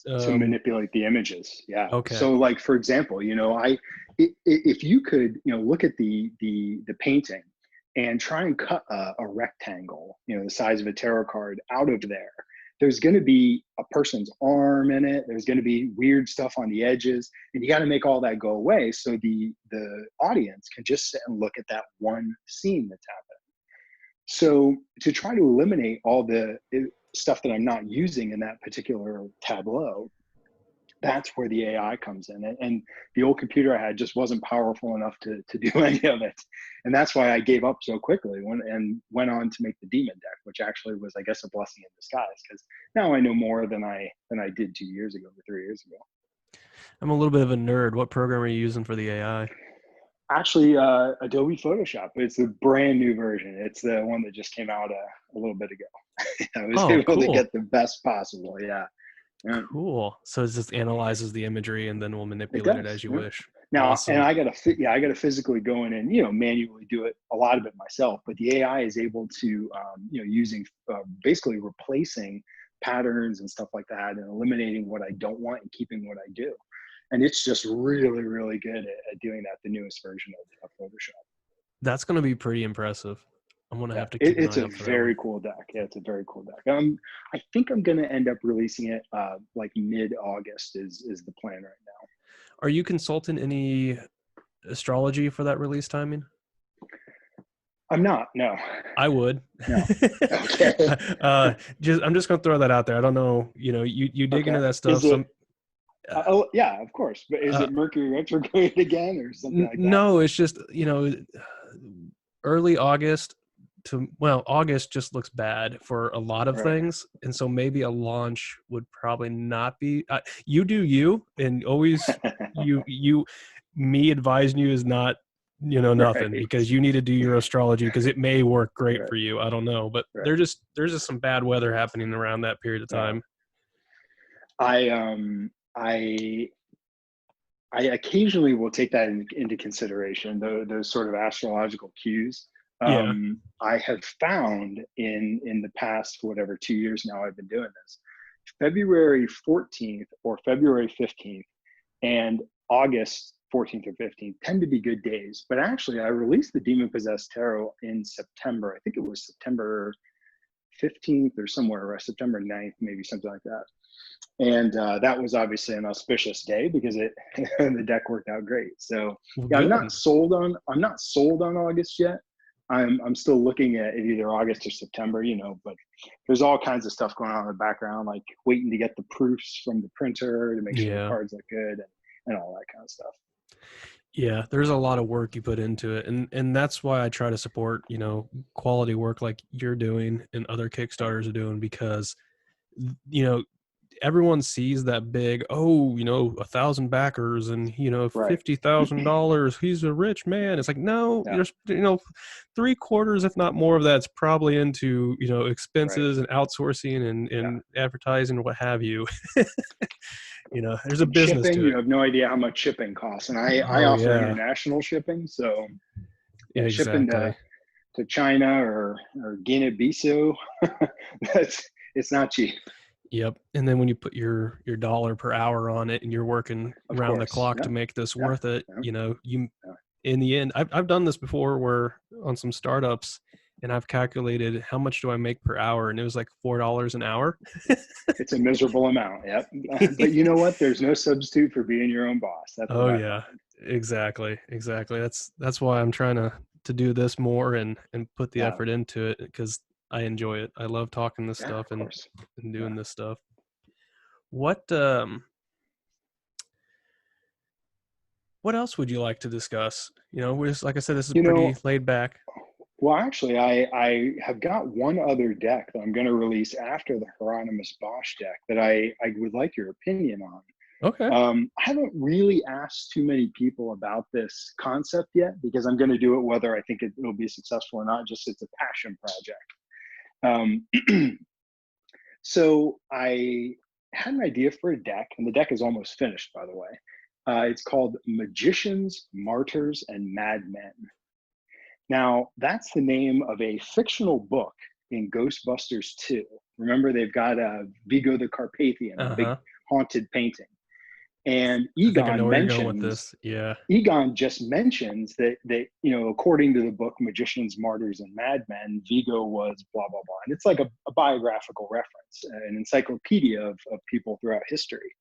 [SPEAKER 2] To
[SPEAKER 1] um,
[SPEAKER 2] manipulate the images. Yeah.
[SPEAKER 1] okay,
[SPEAKER 2] So, like for example, if you could, look at the painting and try and cut a rectangle, the size of a tarot card out of there. There's going to be a person's arm in it. There's going to be weird stuff on the edges, and you got to make all that go away so the audience can just sit and look at that one scene that's happening. So to try to eliminate all the stuff that I'm not using in that particular tableau, that's where the AI comes in. And the old computer I had just wasn't powerful enough to do any of it. And that's why I gave up so quickly and went on to make the demon deck, which actually was, I guess, a blessing in disguise, because now I know more than I did 2 years ago or 3 years ago.
[SPEAKER 1] I'm a little bit of a nerd. What program are you using for the AI?
[SPEAKER 2] Actually, Adobe Photoshop. It's a brand new version. It's the one that just came out a little bit ago. I was
[SPEAKER 1] Oh,
[SPEAKER 2] able to
[SPEAKER 1] cool.
[SPEAKER 2] get the best possible. Yeah. Yeah.
[SPEAKER 1] Cool. So it just analyzes the imagery and then will
[SPEAKER 2] It
[SPEAKER 1] manipulate it
[SPEAKER 2] does.
[SPEAKER 1] as you
[SPEAKER 2] Yeah.
[SPEAKER 1] wish.
[SPEAKER 2] Now, and
[SPEAKER 1] Awesome.
[SPEAKER 2] I gotta physically go in and manually do it, a lot of it myself. But the AI is able to, using basically replacing patterns and stuff like that, and eliminating what I don't want and keeping what I do. And it's just really, really good at doing that. The newest version of Photoshop.
[SPEAKER 1] That's going to be pretty impressive. I'm going to
[SPEAKER 2] Yeah,
[SPEAKER 1] have to keep an
[SPEAKER 2] it's
[SPEAKER 1] eye
[SPEAKER 2] a
[SPEAKER 1] out for that one.
[SPEAKER 2] very cool deck. Yeah, it's a very cool deck. I think I'm gonna end up releasing it like mid-August is the plan right now.
[SPEAKER 1] Are you consulting any astrology for that release timing?
[SPEAKER 2] I'm not. No,
[SPEAKER 1] I would.
[SPEAKER 2] no. Okay.
[SPEAKER 1] I'm just gonna throw that out there. I don't know. You dig into
[SPEAKER 2] Okay.
[SPEAKER 1] that
[SPEAKER 2] Is
[SPEAKER 1] stuff.
[SPEAKER 2] it?
[SPEAKER 1] Uh,
[SPEAKER 2] Oh, yeah, of course. But is
[SPEAKER 1] uh,
[SPEAKER 2] it Mercury retrograde again or something like that?
[SPEAKER 1] no, it's just early August to, well, August just looks bad for a lot of
[SPEAKER 2] Right.
[SPEAKER 1] things, and so maybe a launch would probably not be. You do you, and always you me advising you is not nothing,
[SPEAKER 2] Right.
[SPEAKER 1] because you need to do your astrology because it may work great
[SPEAKER 2] Right.
[SPEAKER 1] for you. I don't know, but
[SPEAKER 2] Right.
[SPEAKER 1] there's just some bad weather happening around that period of
[SPEAKER 2] Yeah.
[SPEAKER 1] time.
[SPEAKER 2] I um I I occasionally will take that into consideration, those sort of astrological cues.
[SPEAKER 1] Yeah.
[SPEAKER 2] I have found in the past, whatever, 2 years now I've been doing this, February 14th or February 15th and August 14th or 15th tend to be good days. But actually, I released the Demon Possessed Tarot in September. I think it was September 15th or somewhere, or September 9th, maybe something like that. And that was obviously an auspicious day because it the deck worked out great. So
[SPEAKER 1] Well,
[SPEAKER 2] yeah,
[SPEAKER 1] good.
[SPEAKER 2] I'm not sold on August yet. I'm still looking at either August or September, but there's all kinds of stuff going on in the background, like waiting to get the proofs from the printer to make sure the
[SPEAKER 1] Yeah.
[SPEAKER 2] cards look good and all that kind of stuff.
[SPEAKER 1] Yeah, there's a lot of work you put into it, and that's why I try to support, quality work like you're doing and other Kickstarters are doing, because you know everyone sees that big, 1,000 backers and
[SPEAKER 2] Right.
[SPEAKER 1] $50,000. He's a rich man. It's like, no,
[SPEAKER 2] Yeah.
[SPEAKER 1] there's 3/4, if not more, of that's probably into
[SPEAKER 2] Right.
[SPEAKER 1] expenses and outsourcing and
[SPEAKER 2] Yeah.
[SPEAKER 1] advertising or what have you. There's a
[SPEAKER 2] And
[SPEAKER 1] business
[SPEAKER 2] shipping,
[SPEAKER 1] to
[SPEAKER 2] you
[SPEAKER 1] it.
[SPEAKER 2] have no idea how much shipping costs. And I
[SPEAKER 1] Oh
[SPEAKER 2] offer
[SPEAKER 1] yeah,
[SPEAKER 2] international shipping. So yeah, shipping
[SPEAKER 1] exactly.
[SPEAKER 2] to China or Guinea-Bissau, that's it's not cheap.
[SPEAKER 1] Yep. And then when you put your dollar per hour on it and you're working
[SPEAKER 2] Of
[SPEAKER 1] round the
[SPEAKER 2] course.
[SPEAKER 1] clock
[SPEAKER 2] Yeah.
[SPEAKER 1] to make this
[SPEAKER 2] Yeah.
[SPEAKER 1] worth it,
[SPEAKER 2] Yeah.
[SPEAKER 1] you
[SPEAKER 2] Yeah.
[SPEAKER 1] in the end, I've done this before where on some startups, and I've calculated how much do I make per hour, and it was like $4 an hour.
[SPEAKER 2] It's a miserable amount. Yep. But you know what? There's no substitute for being your own boss. That's what
[SPEAKER 1] Oh
[SPEAKER 2] I
[SPEAKER 1] yeah,
[SPEAKER 2] find.
[SPEAKER 1] exactly, exactly. That's why I'm trying to do this more and put the
[SPEAKER 2] Yeah.
[SPEAKER 1] effort into it, because I enjoy it. I love talking this
[SPEAKER 2] Yeah,
[SPEAKER 1] stuff
[SPEAKER 2] of course.
[SPEAKER 1] and
[SPEAKER 2] Yeah.
[SPEAKER 1] doing this stuff. What what else would you like to discuss? We just, like I said, this is
[SPEAKER 2] You
[SPEAKER 1] pretty
[SPEAKER 2] know,
[SPEAKER 1] laid back.
[SPEAKER 2] well, actually, I have got one other deck that I'm going to release after the Hieronymus Bosch deck that I would like your opinion on.
[SPEAKER 1] Okay.
[SPEAKER 2] I haven't really asked too many people about this concept yet because I'm going to do it whether I think it'll be successful or not. Just it's a passion project. So I had an idea for a deck, and the deck is almost finished, by the way. It's called Magicians, Martyrs, and Madmen. Now, that's the name of a fictional book in Ghostbusters 2. Remember, they've got Vigo the Carpathian, the big
[SPEAKER 1] Uh-huh.
[SPEAKER 2] haunted painting. And
[SPEAKER 1] I think I know where you're going with this. Yeah.
[SPEAKER 2] Egon just mentions that according to the book Magicians, Martyrs, and Madmen, Vigo was blah blah blah, and it's like a biographical reference, an encyclopedia of people throughout history.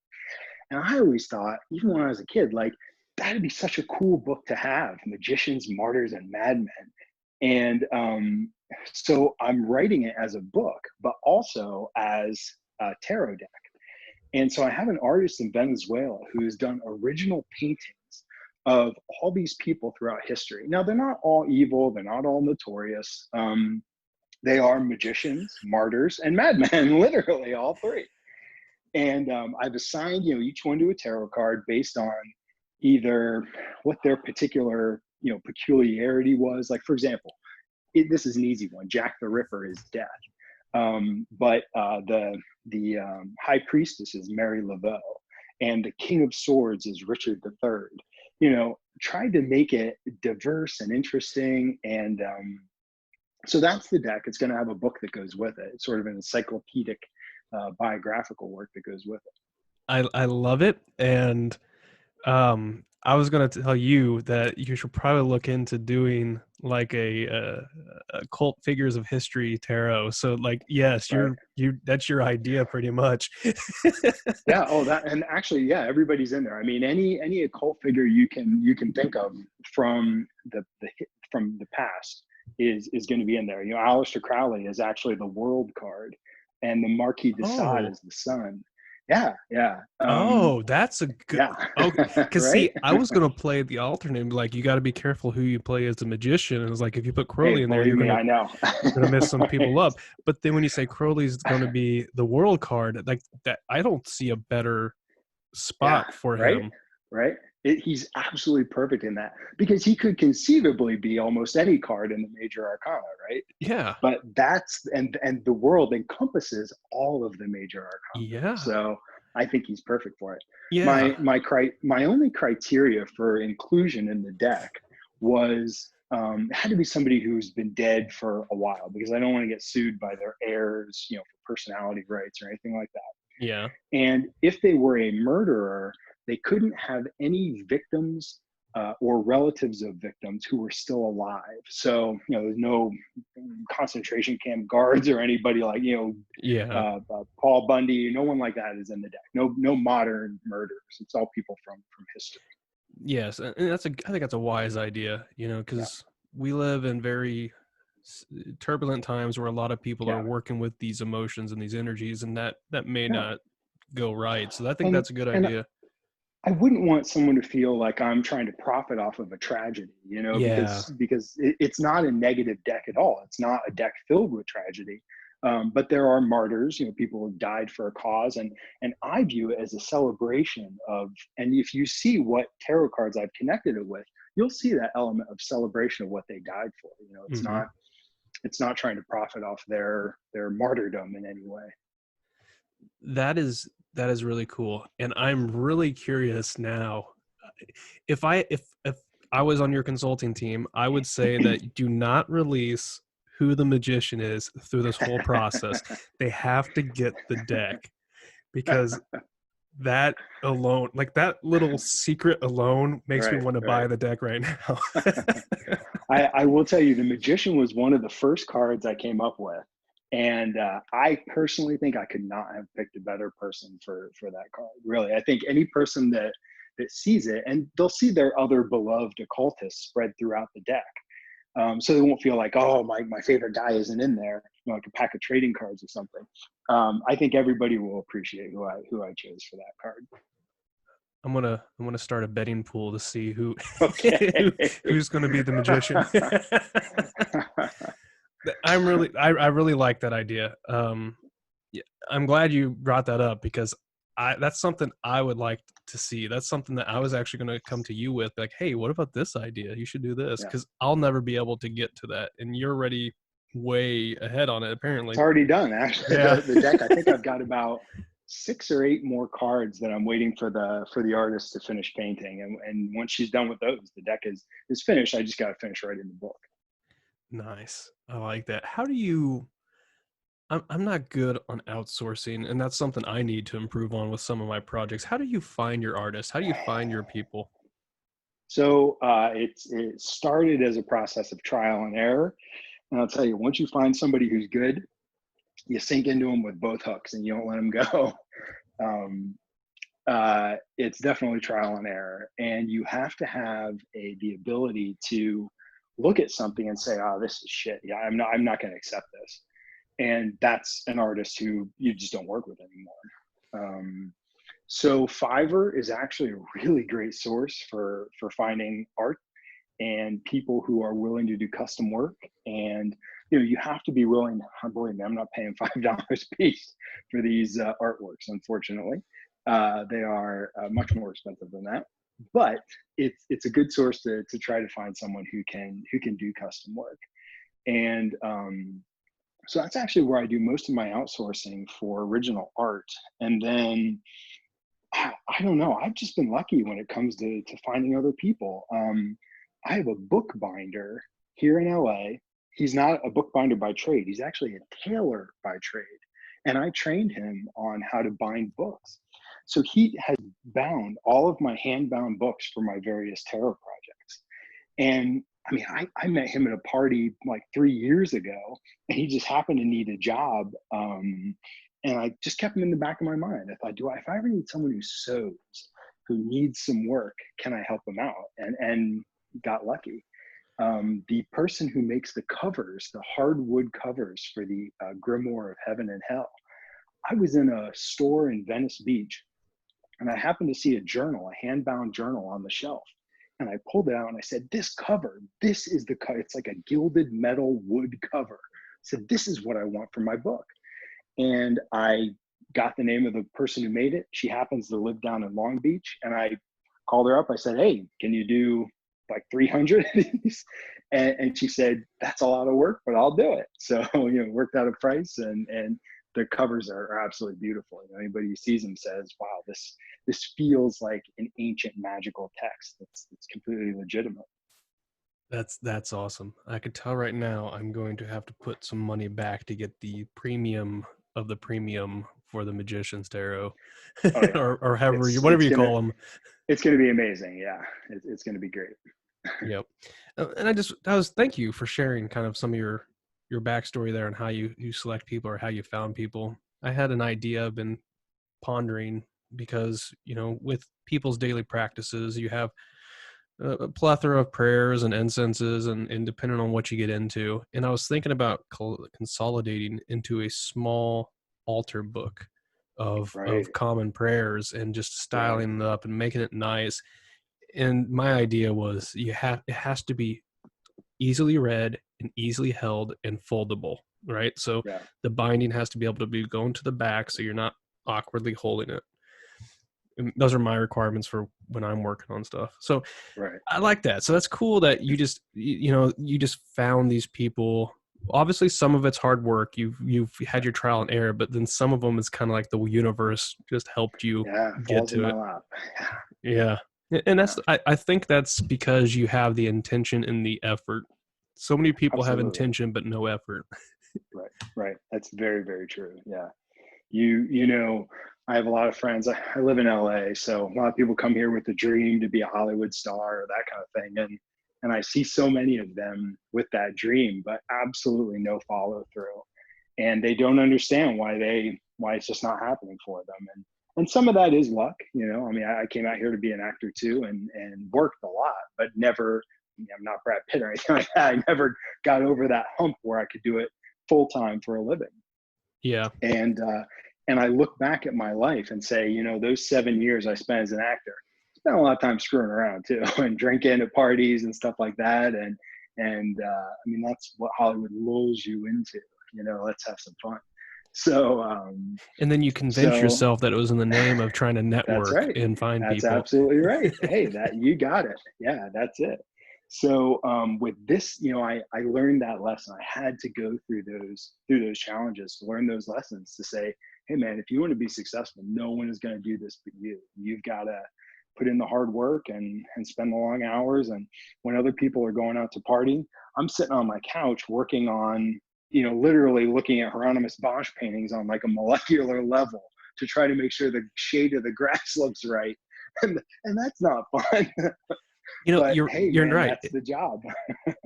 [SPEAKER 2] And I always thought, even when I was a kid, like that'd be such a cool book to have: Magicians, Martyrs, and Madmen. And so I'm writing it as a book, but also as a tarot deck. And so I have an artist in Venezuela who's done original paintings of all these people throughout history. Now, they're not all evil, they're not all notorious. They are magicians, martyrs, and madmen, literally all three. And I've assigned, each one to a tarot card based on either what their particular, peculiarity was. Like, for example, this is an easy one. Jack the Ripper is death. But the high priestess is Mary Laveau, and the King of Swords is Richard III. Tried to make it diverse and interesting, and so that's the deck. It's going to have a book that goes with it. It's sort of an encyclopedic biographical work that goes with it.
[SPEAKER 1] I love it. And I was going to tell you that you should probably look into doing like a cult figures of history tarot. So like, yes,
[SPEAKER 2] Right.
[SPEAKER 1] that's your idea pretty much.
[SPEAKER 2] Yeah. Oh, that, and actually, yeah, everybody's in there. I mean, any occult figure you can think of from the past is going to be in there. Aleister Crowley is actually the World card, and the Marquis de Sade
[SPEAKER 1] Oh,
[SPEAKER 2] is the Sun. Yeah, yeah,
[SPEAKER 1] that's a good.
[SPEAKER 2] yeah.
[SPEAKER 1] Oh, because
[SPEAKER 2] Right.
[SPEAKER 1] see, I was gonna play the alternate, like you got to be careful who you play as a magician. And it's like if you put
[SPEAKER 2] Hey,
[SPEAKER 1] Crowley in there,
[SPEAKER 2] believe me, I know.
[SPEAKER 1] you're gonna mess some people
[SPEAKER 2] Right.
[SPEAKER 1] up. But then when you say Crowley's gonna be the world card, like that, I don't see a better
[SPEAKER 2] Yeah,
[SPEAKER 1] spot for
[SPEAKER 2] right,
[SPEAKER 1] him.
[SPEAKER 2] right. He's absolutely perfect in that because he could conceivably be almost any card in the major arcana, right?
[SPEAKER 1] Yeah,
[SPEAKER 2] But that's and the world encompasses all of the major arcana.
[SPEAKER 1] yeah,
[SPEAKER 2] So I think he's perfect for it.
[SPEAKER 1] yeah.
[SPEAKER 2] My only criteria for inclusion in the deck was it had to be somebody who's been dead for a while because I don't want to get sued by their heirs, for personality rights or anything like that.
[SPEAKER 1] Yeah.
[SPEAKER 2] And if they were a murderer, they couldn't have any victims or relatives of victims who were still alive. So, there's no concentration camp guards or anybody like,
[SPEAKER 1] Yeah.
[SPEAKER 2] Paul Bundy. No one like that is in the deck. No modern murderers. It's all people from history.
[SPEAKER 1] Yes, and I think that's a wise idea,
[SPEAKER 2] Yeah,
[SPEAKER 1] because we live in very turbulent times where a lot of people are
[SPEAKER 2] yeah.
[SPEAKER 1] working with these emotions and these energies, and that may
[SPEAKER 2] No,
[SPEAKER 1] not go right. So I think
[SPEAKER 2] and
[SPEAKER 1] that's a good
[SPEAKER 2] and
[SPEAKER 1] idea.
[SPEAKER 2] I wouldn't want someone to feel like I'm trying to profit off of a tragedy,
[SPEAKER 1] Yeah.
[SPEAKER 2] because it's not a negative deck at all. It's not a deck filled with tragedy. But there are martyrs, people who died for a cause, and I view it as a celebration of. And if you see what tarot cards I've connected it with, you'll see that element of celebration of what they died for.
[SPEAKER 1] Hmm.
[SPEAKER 2] It's not trying to profit off their martyrdom in any way.
[SPEAKER 1] That is really cool, and I'm really curious now. If I was on your consulting team, I would say that do not release who the magician is through this whole process. They have to get the deck, because that alone, like that little secret alone, makes me
[SPEAKER 2] Right,
[SPEAKER 1] want to buy
[SPEAKER 2] right.
[SPEAKER 1] the deck right now.
[SPEAKER 2] I will tell you, the magician was one of the first cards I came up with, and I personally think I could not have picked a better person for that card. Really, I think any person that sees it, and they'll see their other beloved occultists spread throughout the deck, so they won't feel like, oh, my favorite guy isn't in there, like a pack of trading cards or something. I think everybody will appreciate who I chose for that card.
[SPEAKER 1] I'm gonna start a betting pool to see
[SPEAKER 2] Okay.
[SPEAKER 1] who's gonna be the magician. I really like that idea. Yeah, I'm glad you brought that up because that's something I would like to see. That's something that I was actually going to come to you with, like, hey, what about this idea? You should do this,
[SPEAKER 2] Yeah.
[SPEAKER 1] because I'll never be able to get to that, and you're already way ahead on it,
[SPEAKER 2] It's
[SPEAKER 1] apparently.
[SPEAKER 2] already done. Actually,
[SPEAKER 1] Yeah.
[SPEAKER 2] the deck, I think I've got about 6 or 8 more cards that I'm waiting for the artist to finish painting. And once she's done with those, the deck is finished. I just got to finish writing the book.
[SPEAKER 1] Nice. I like that. How do you? I'm not good on outsourcing, and that's something I need to improve on with some of my projects. How do you find your artists? How do you find your people?
[SPEAKER 2] So it started as a process of trial and error. And I'll tell you, once you find somebody who's good, you sink into them with both hooks and you don't let them go. Um, it's definitely trial and error, and you have to have the ability to look at something and say, "Oh, this is shit. Yeah, I'm not going to accept this." And that's an artist who you just don't work with anymore. So Fiverr is actually a really great source for finding art and people who are willing to do custom work. And you have to be willing. Believe me, I'm not paying $5 a piece for these artworks. Unfortunately, they are much more expensive than that. But it's a good source to try to find someone who can do custom work. And so that's actually where I do most of my outsourcing for original art. And then I don't know. I've just been lucky when it comes to finding other people. I have a bookbinder here in LA. He's not a bookbinder by trade. He's actually a tailor by trade. And I trained him on how to bind books. So he has bound all of my hand bound books for my various tarot projects. And I mean, I met him at a party like 3 years ago, and he just happened to need a job. And I just kept him in the back of my mind. I thought, if I ever need someone who sews, who needs some work, can I help him out? And got lucky. The person who makes the covers, the hardwood covers for the Grimoire of Heaven and Hell, I was in a store in Venice Beach, and I happened to see a journal, a hand-bound journal on the shelf. And I pulled it out and I said, this cover, this is the cover. It's like a gilded metal wood cover. I said, this is what I want for my book. And I got the name of the person who made it. She happens to live down in Long Beach. And I called her up. I said, hey, can you do like 300 of these? And she said, that's a lot of work, but I'll do it. So, worked out a price, and the covers are absolutely beautiful. Anybody who sees them says, wow, this feels like an ancient magical text. It's completely legitimate.
[SPEAKER 1] That's awesome. I could tell right now I'm going to have to put some money back to get the premium of the premium for the Magician's Tarot,
[SPEAKER 2] Oh yeah,
[SPEAKER 1] or however
[SPEAKER 2] it's
[SPEAKER 1] whatever
[SPEAKER 2] it's
[SPEAKER 1] you
[SPEAKER 2] gonna
[SPEAKER 1] call them.
[SPEAKER 2] it's gonna be amazing. Yeah, it's gonna be great.
[SPEAKER 1] Yep. And thank you for sharing kind of some of your backstory there and how you select people or how you found people. I had an idea I've been pondering, because with people's daily practices, you have a plethora of prayers and incenses, and depending on what you get into. And I was thinking about consolidating into a small altar book
[SPEAKER 2] Right,
[SPEAKER 1] of common prayers, and just
[SPEAKER 2] right.
[SPEAKER 1] styling it up and making it nice. And my idea was, it has to be easily read and easily held and foldable, right? So
[SPEAKER 2] Yeah,
[SPEAKER 1] the binding has to be able to be going to the back, so you're not awkwardly holding it. And those are my requirements for when I'm working on stuff. So
[SPEAKER 2] right.
[SPEAKER 1] I like that. So that's cool that you just found these people. Obviously, some of it's hard work. You've had your trial and error, but then some of them is kind of like the universe just helped you
[SPEAKER 2] Yeah,
[SPEAKER 1] get
[SPEAKER 2] falls in
[SPEAKER 1] to
[SPEAKER 2] my
[SPEAKER 1] it.
[SPEAKER 2] lap.
[SPEAKER 1] Yeah, and
[SPEAKER 2] Yeah,
[SPEAKER 1] I think that's because you have the intention and the effort. So many people have
[SPEAKER 2] absolutely.
[SPEAKER 1] intention but no effort.
[SPEAKER 2] Right, right. That's very, very true. Yeah. You know, I have a lot of friends. I live in LA, so a lot of people come here with the dream to be a Hollywood star or that kind of thing. And I see so many of them with that dream, but absolutely no follow through. And they don't understand why it's just not happening for them. And some of that is luck. I mean, I came out here to be an actor too, and worked a lot, but never. I'm not Brad Pitt or anything like that. I never got over that hump where I could do it full time for a living.
[SPEAKER 1] Yeah,
[SPEAKER 2] And I look back at my life and say, those 7 years I spent as an actor, spent a lot of time screwing around too, and drinking at parties and stuff like that. And I mean, that's what Hollywood lulls you into. Let's have some fun. So,
[SPEAKER 1] And then you convince
[SPEAKER 2] so
[SPEAKER 1] yourself that it was in the name of trying to
[SPEAKER 2] that's
[SPEAKER 1] network
[SPEAKER 2] right.
[SPEAKER 1] and find
[SPEAKER 2] That's
[SPEAKER 1] people.
[SPEAKER 2] absolutely right. Hey, that you got it. Yeah, that's it. So with this, I learned that lesson. I had to go through those challenges to learn those lessons to say, hey man, if you want to be successful, no one is going to do this but you. You've got to put in the hard work and spend the long hours. And when other people are going out to party, I'm sitting on my couch working on, literally looking at Hieronymus Bosch paintings on like a molecular level to try to make sure the shade of the grass looks right. And that's not fun. But hey,
[SPEAKER 1] You're
[SPEAKER 2] man,
[SPEAKER 1] right.
[SPEAKER 2] that's the job.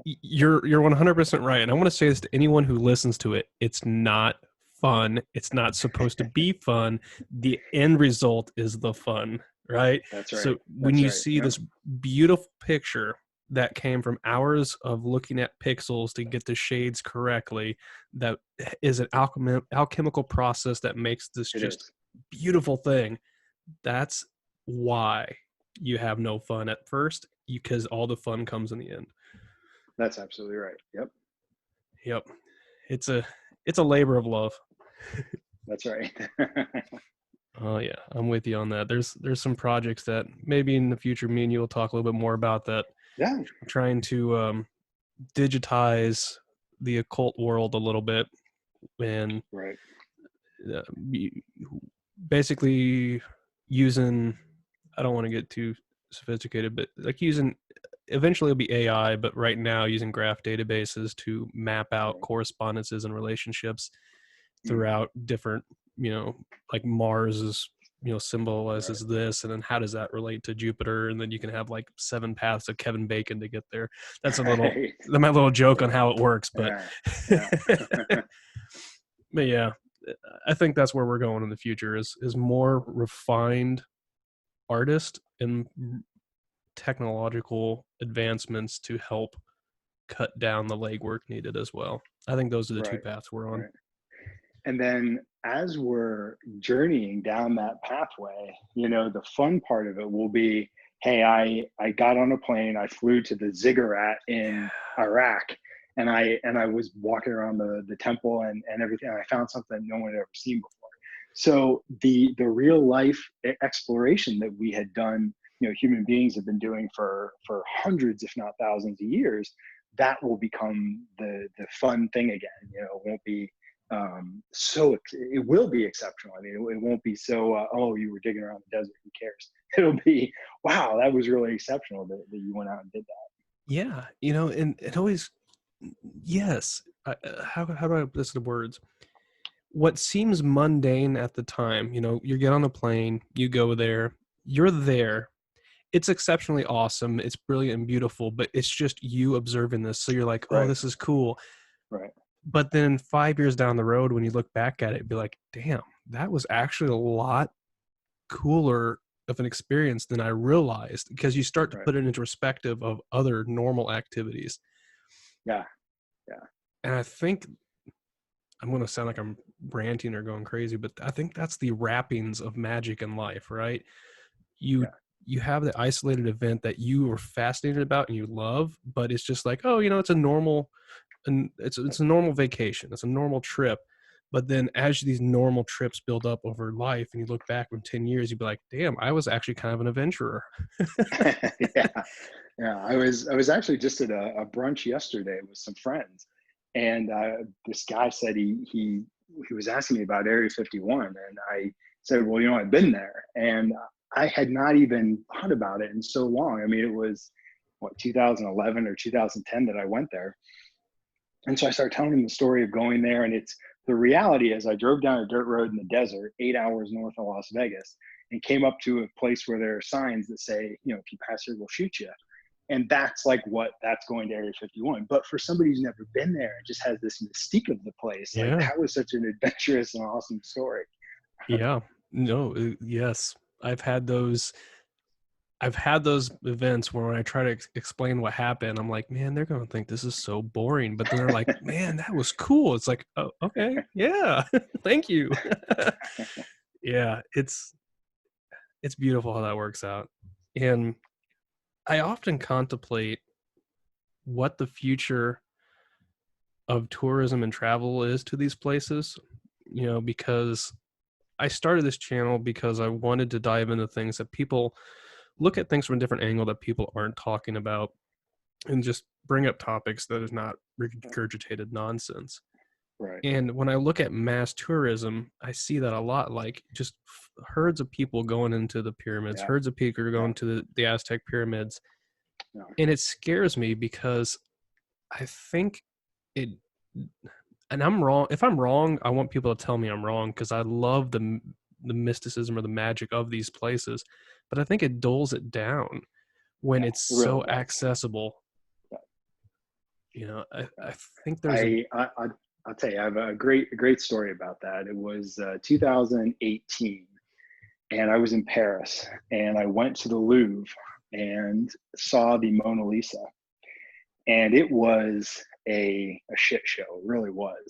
[SPEAKER 1] You're 100% right. And I want to say this to anyone who listens to it. It's not fun. It's not supposed to be fun. The end result is the fun, right?
[SPEAKER 2] That's right.
[SPEAKER 1] So when
[SPEAKER 2] That's
[SPEAKER 1] you
[SPEAKER 2] right.
[SPEAKER 1] see
[SPEAKER 2] Yep.
[SPEAKER 1] this beautiful picture that came from hours of looking at pixels to get the shades correctly, that is an alchemical process that makes this
[SPEAKER 2] It
[SPEAKER 1] just
[SPEAKER 2] is.
[SPEAKER 1] beautiful thing. That's why you have no fun at first, because all the fun comes in the end.
[SPEAKER 2] That's absolutely right. Yep.
[SPEAKER 1] Yep. It's a labor of love.
[SPEAKER 2] That's right.
[SPEAKER 1] Oh yeah, I'm with you on that. There's some projects that maybe in the future me and you will talk a little bit more about that.
[SPEAKER 2] Yeah.
[SPEAKER 1] I'm trying to digitize the occult world a little bit and
[SPEAKER 2] Right.
[SPEAKER 1] uh, basically using, I don't want to get too sophisticated, but like using, eventually it'll be AI, but right now using graph databases to map out
[SPEAKER 2] Right.
[SPEAKER 1] correspondences and relationships
[SPEAKER 2] Mm.
[SPEAKER 1] throughout different, like Mars is,
[SPEAKER 2] Right.
[SPEAKER 1] symbolizes this, and then how does that relate to Jupiter? And then you can have like 7 paths of Kevin Bacon to get there. That's
[SPEAKER 2] Right.
[SPEAKER 1] my little joke on
[SPEAKER 2] Yeah.
[SPEAKER 1] how it works, but
[SPEAKER 2] Yeah. Yeah.
[SPEAKER 1] but yeah, I think that's where we're going in the future is more refined artist and technological advancements to help cut down the legwork needed as well. I think those are the two
[SPEAKER 2] Right.
[SPEAKER 1] paths we're on.
[SPEAKER 2] Right. And then as we're journeying down that pathway, the fun part of it will be, hey, I got on a plane, I flew to the ziggurat in Iraq, and I was walking around the temple and everything, and I found something no one had ever seen before. So the real life exploration that we had done, human beings have been doing for hundreds, if not thousands of years, that will become the fun thing again. It won't be it will be exceptional. I mean, it won't be so oh, you were digging around the desert, who cares? It'll be, wow, that was really exceptional that you went out and did that.
[SPEAKER 1] Yeah, and it always, yes. How do I put this into words? What seems mundane at the time, you get on a plane, you go there, you're there. It's exceptionally awesome. It's brilliant and beautiful, but it's just you observing this. So you're like, oh,
[SPEAKER 2] Right.
[SPEAKER 1] this is cool.
[SPEAKER 2] Right.
[SPEAKER 1] But then 5 years down the road, when you look back at it, be like, damn, that was actually a lot cooler of an experience than I realized, because you start to
[SPEAKER 2] Right.
[SPEAKER 1] put it into perspective of other normal activities.
[SPEAKER 2] Yeah. Yeah.
[SPEAKER 1] And I think I'm going to sound like I'm ranting or going crazy, but I think that's the wrappings of magic in life, right? You
[SPEAKER 2] Yeah.
[SPEAKER 1] you have the isolated event that you are fascinated about and you love, but it's just like, oh, it's a normal, and it's a normal vacation, it's a normal trip. But then as these normal trips build up over life and you look back in 10 years, you'd be like, damn, I was actually kind of an adventurer.
[SPEAKER 2] Yeah. Yeah. I was actually just at a brunch yesterday with some friends, and this guy said he was asking me about Area 51, and I said, well, I've been there, and I had not even thought about it in so long. I mean, it was what, 2011 or 2010 that I went there. And so I started telling him the story of going there. And it's, the reality is, I drove down a dirt road in the desert, 8 hours north of Las Vegas, and came up to a place where there are signs that say, if you pass here, we'll shoot you. And that's like, that's going to Area 51. But for somebody who's never been there and just has this mystique of the place, like
[SPEAKER 1] Yeah.
[SPEAKER 2] that was such an adventurous and awesome story.
[SPEAKER 1] Yeah. No, yes. I've had those events where when I try to explain what happened, I'm like, man, they're going to think this is so boring. But then they're like, man, that was cool. It's like, oh, okay. Yeah. Thank you. Yeah. It's beautiful how that works out. And I often contemplate what the future of tourism and travel is to these places. because I started this channel because I wanted to dive into things that people look at things from a different angle that people aren't talking about, and just bring up topics that is not regurgitated nonsense.
[SPEAKER 2] Right.
[SPEAKER 1] And when I look at mass tourism, I see that a lot, like just herds of people going into the pyramids,
[SPEAKER 2] Yeah.
[SPEAKER 1] herds of people
[SPEAKER 2] Yeah.
[SPEAKER 1] going to the Aztec pyramids.
[SPEAKER 2] Yeah.
[SPEAKER 1] And it scares me because I think it, and I'm wrong. If I'm wrong, I want people to tell me I'm wrong, because I love the mysticism or the magic of these places. But I think it dulls it down when
[SPEAKER 2] Yeah,
[SPEAKER 1] it's
[SPEAKER 2] it really
[SPEAKER 1] so
[SPEAKER 2] does.
[SPEAKER 1] accessible.
[SPEAKER 2] Yeah.
[SPEAKER 1] I think there's
[SPEAKER 2] I'll tell you, I have a great story about that. It was 2018, and I was in Paris, and I went to the Louvre and saw the Mona Lisa, and it was a shit show. It really was.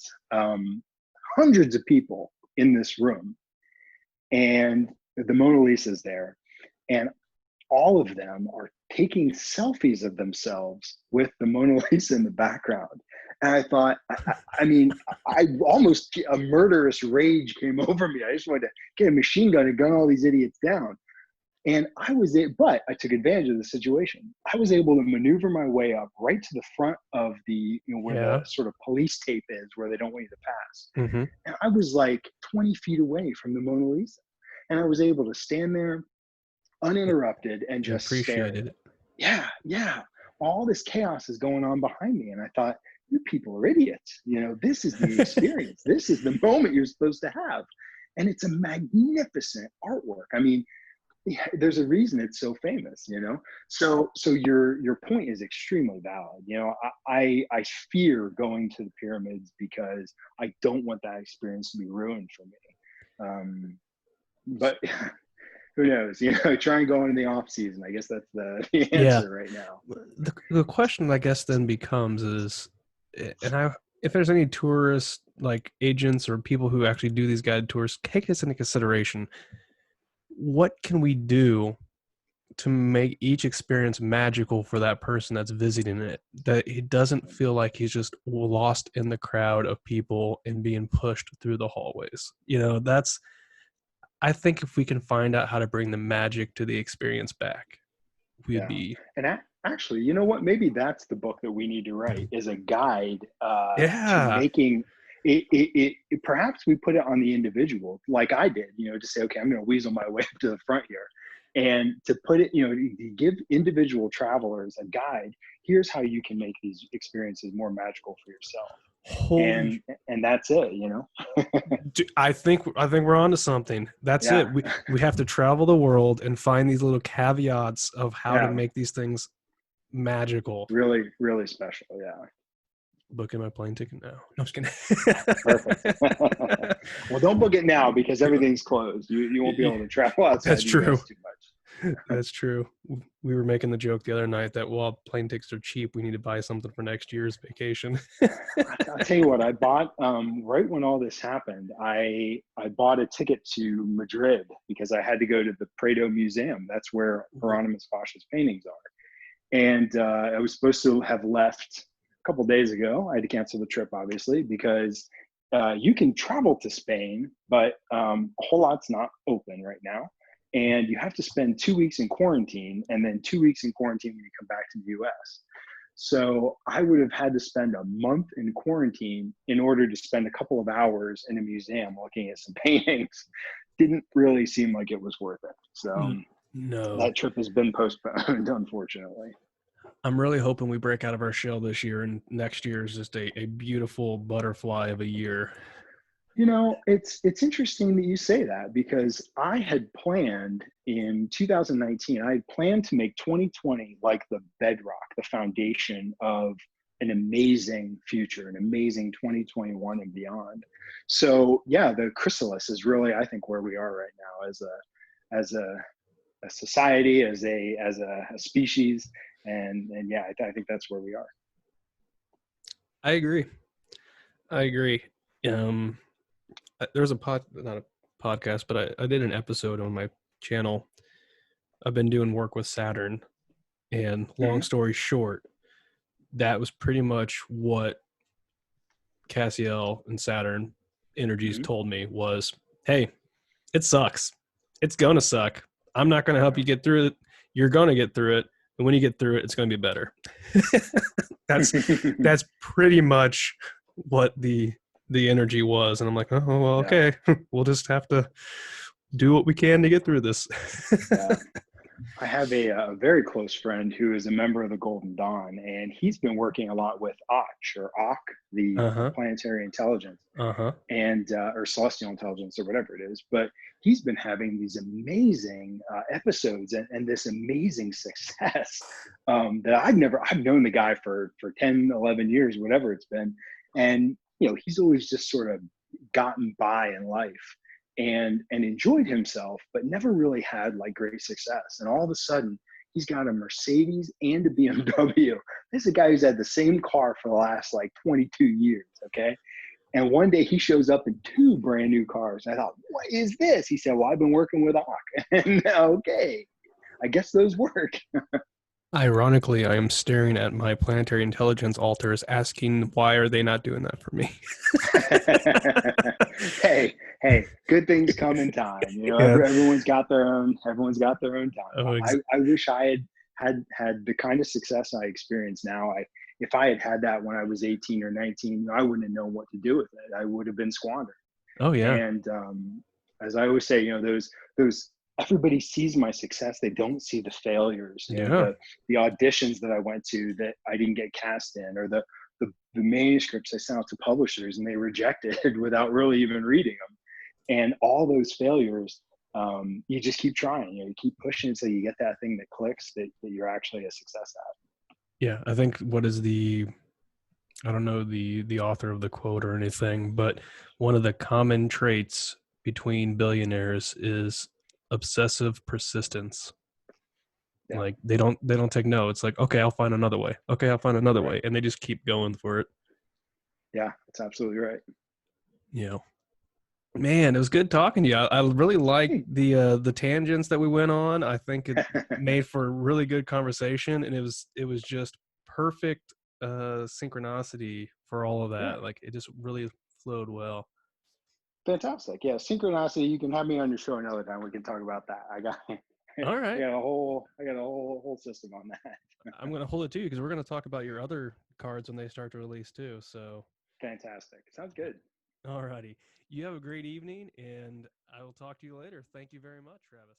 [SPEAKER 2] Hundreds of people in this room, and the Mona Lisa's there, and all of them are taking selfies of themselves with the Mona Lisa in the background. And I thought, I mean, I almost, a murderous rage came over me. I just wanted to get a machine gun and gun all these idiots down. And but I took advantage of the situation. I was able to maneuver my way up right to the front of where the
[SPEAKER 1] yeah.
[SPEAKER 2] sort of police tape is, where they don't want you to pass.
[SPEAKER 1] Mm-hmm.
[SPEAKER 2] And I was like 20 feet away from the Mona Lisa. And I was able to stand there uninterrupted and
[SPEAKER 1] You
[SPEAKER 2] just stare at
[SPEAKER 1] appreciated
[SPEAKER 2] it.
[SPEAKER 1] it.
[SPEAKER 2] Yeah. All this chaos is going on behind me. And I thought, you people are idiots. This is the experience. This is the moment you're supposed to have. And it's a magnificent artwork. I mean, there's a reason it's so famous, So your point is extremely valid. I fear going to the pyramids because I don't want that experience to be ruined for me. But who knows? Try and go in the off season. I guess that's the answer right now.
[SPEAKER 1] The question, I guess, then becomes if there's any tourist like agents or people who actually do these guided tours, take this into consideration. What can we do to make each experience magical for that person that's visiting it, that he doesn't feel like he's just lost in the crowd of people and being pushed through the hallways? I think if we can find out how to bring the magic to the experience back, we'd
[SPEAKER 2] Yeah.
[SPEAKER 1] be.
[SPEAKER 2] And actually, you know what? Maybe that's the book that we need to write, is a guide to
[SPEAKER 1] Yeah.
[SPEAKER 2] making perhaps we put it on the individual, like I did, to say, okay, I'm going to weasel my way up to the front here. And to put it, to give individual travelers a guide. Here's how you can make these experiences more magical for yourself. And that's it.
[SPEAKER 1] I think we're onto something. That's
[SPEAKER 2] Yeah.
[SPEAKER 1] it. We have to travel the world and find these little caveats of how to
[SPEAKER 2] Yeah.
[SPEAKER 1] make these things magical.
[SPEAKER 2] Really, really special. Yeah.
[SPEAKER 1] Booking my plane ticket now. No, I'm just kidding.
[SPEAKER 2] Perfect. Well, don't book it now because everything's closed. You won't be able to travel outside
[SPEAKER 1] That's
[SPEAKER 2] the
[SPEAKER 1] true.
[SPEAKER 2] US too much.
[SPEAKER 1] That's true. We were making the joke the other night that while plane tickets are cheap, we need to buy something for next year's vacation.
[SPEAKER 2] I'll tell you what, I bought right when all this happened, I bought a ticket to Madrid because I had to go to the Prado Museum. That's where Hieronymus Bosch's paintings are. And I was supposed to have left a couple days ago. I had to cancel the trip, obviously, because you can travel to Spain, but a whole lot's not open right now. And you have to spend 2 weeks in quarantine and then 2 weeks in quarantine when you come back to the US. So I would have had to spend a month in quarantine in order to spend a couple of hours in a museum looking at some paintings. Didn't really seem like it was worth it. So
[SPEAKER 1] no,
[SPEAKER 2] that trip has been postponed, unfortunately.
[SPEAKER 1] I'm really hoping we break out of our shell this year, and next year is just a beautiful butterfly of a year.
[SPEAKER 2] It's interesting that you say that, because I had planned in 2019, I had planned to make 2020 like the bedrock, the foundation of an amazing future, an amazing 2021 and beyond. So yeah, the chrysalis is really, I think, where we are right now as a society, as a species, and yeah, I think that's where we are.
[SPEAKER 1] I agree. There's not a podcast, but I did an episode on my channel. I've been doing work with Saturn, and long story short, that was pretty much what Cassiel and Saturn energies
[SPEAKER 2] Mhm.
[SPEAKER 1] told me was, hey, it sucks. It's going to suck. I'm not going to help you get through it. You're going to get through it. And when you get through it, it's going to be better. that's
[SPEAKER 2] Yeah.
[SPEAKER 1] that's pretty much what the energy was. And I'm like, oh well,
[SPEAKER 2] Yeah.
[SPEAKER 1] okay. We'll just have to do what we can to get through this.
[SPEAKER 2] Yeah. I have a very close friend who is a member of the Golden Dawn, and he's been working a lot with Och, the
[SPEAKER 1] Uh-huh.
[SPEAKER 2] planetary intelligence,
[SPEAKER 1] Uh-huh.
[SPEAKER 2] and or celestial intelligence, or whatever it is. But he's been having these amazing episodes and this amazing success that I've known the guy for 10, 11 years, whatever it's been. And, he's always just sort of gotten by in life and enjoyed himself, but never really had like great success. And all of a sudden, he's got a Mercedes and a BMW. This is a guy who's had the same car for the last like 22 years. Okay. And one day he shows up in two brand new cars. I thought, what is this? He said, well, I've been working with Och. And okay, I guess those work.
[SPEAKER 1] Ironically, I am staring at my planetary intelligence altars asking why are they not doing that for me?
[SPEAKER 2] hey, good things come in time.
[SPEAKER 1] Yeah.
[SPEAKER 2] Everyone's got their own
[SPEAKER 1] Oh,
[SPEAKER 2] time. I wish I had the kind of success I experience now. If I had that when I was 18 or 19, I wouldn't have known what to do with it. I would have been squandered.
[SPEAKER 1] oh yeah.
[SPEAKER 2] And as I always say, those everybody sees my success. They don't see the failures.
[SPEAKER 1] Yeah.
[SPEAKER 2] The auditions that I went to that I didn't get cast in, or the manuscripts I sent out to publishers and they rejected without really even reading them. And all those failures, you just keep trying. You keep pushing until you get that thing that clicks that you're actually a success at.
[SPEAKER 1] Yeah. I think I don't know the author of the quote or anything, but one of the common traits between billionaires is obsessive persistence.
[SPEAKER 2] Yeah,
[SPEAKER 1] Like they don't take no. It's like, okay, I'll find another way. Okay, I'll find another
[SPEAKER 2] right.
[SPEAKER 1] way. And they just keep going for it.
[SPEAKER 2] Yeah, that's absolutely right.
[SPEAKER 1] You know. Man, it was good talking to you. I really like
[SPEAKER 2] Hey.
[SPEAKER 1] the tangents that we went on. I think it made for a really good conversation, and it was just perfect synchronicity for all of
[SPEAKER 2] Yeah,
[SPEAKER 1] that. Like it just really flowed well.
[SPEAKER 2] fantastic. Yeah, synchronicity. You can have me on your show another time. We can talk about that.
[SPEAKER 1] All
[SPEAKER 2] I
[SPEAKER 1] right,
[SPEAKER 2] got a whole system on that.
[SPEAKER 1] I'm gonna hold it to you because we're gonna talk about your other cards when they start to release too. So,
[SPEAKER 2] Fantastic. Sounds good.
[SPEAKER 1] all righty, you have a great evening, and I will talk to you later. Thank you very much, Travis.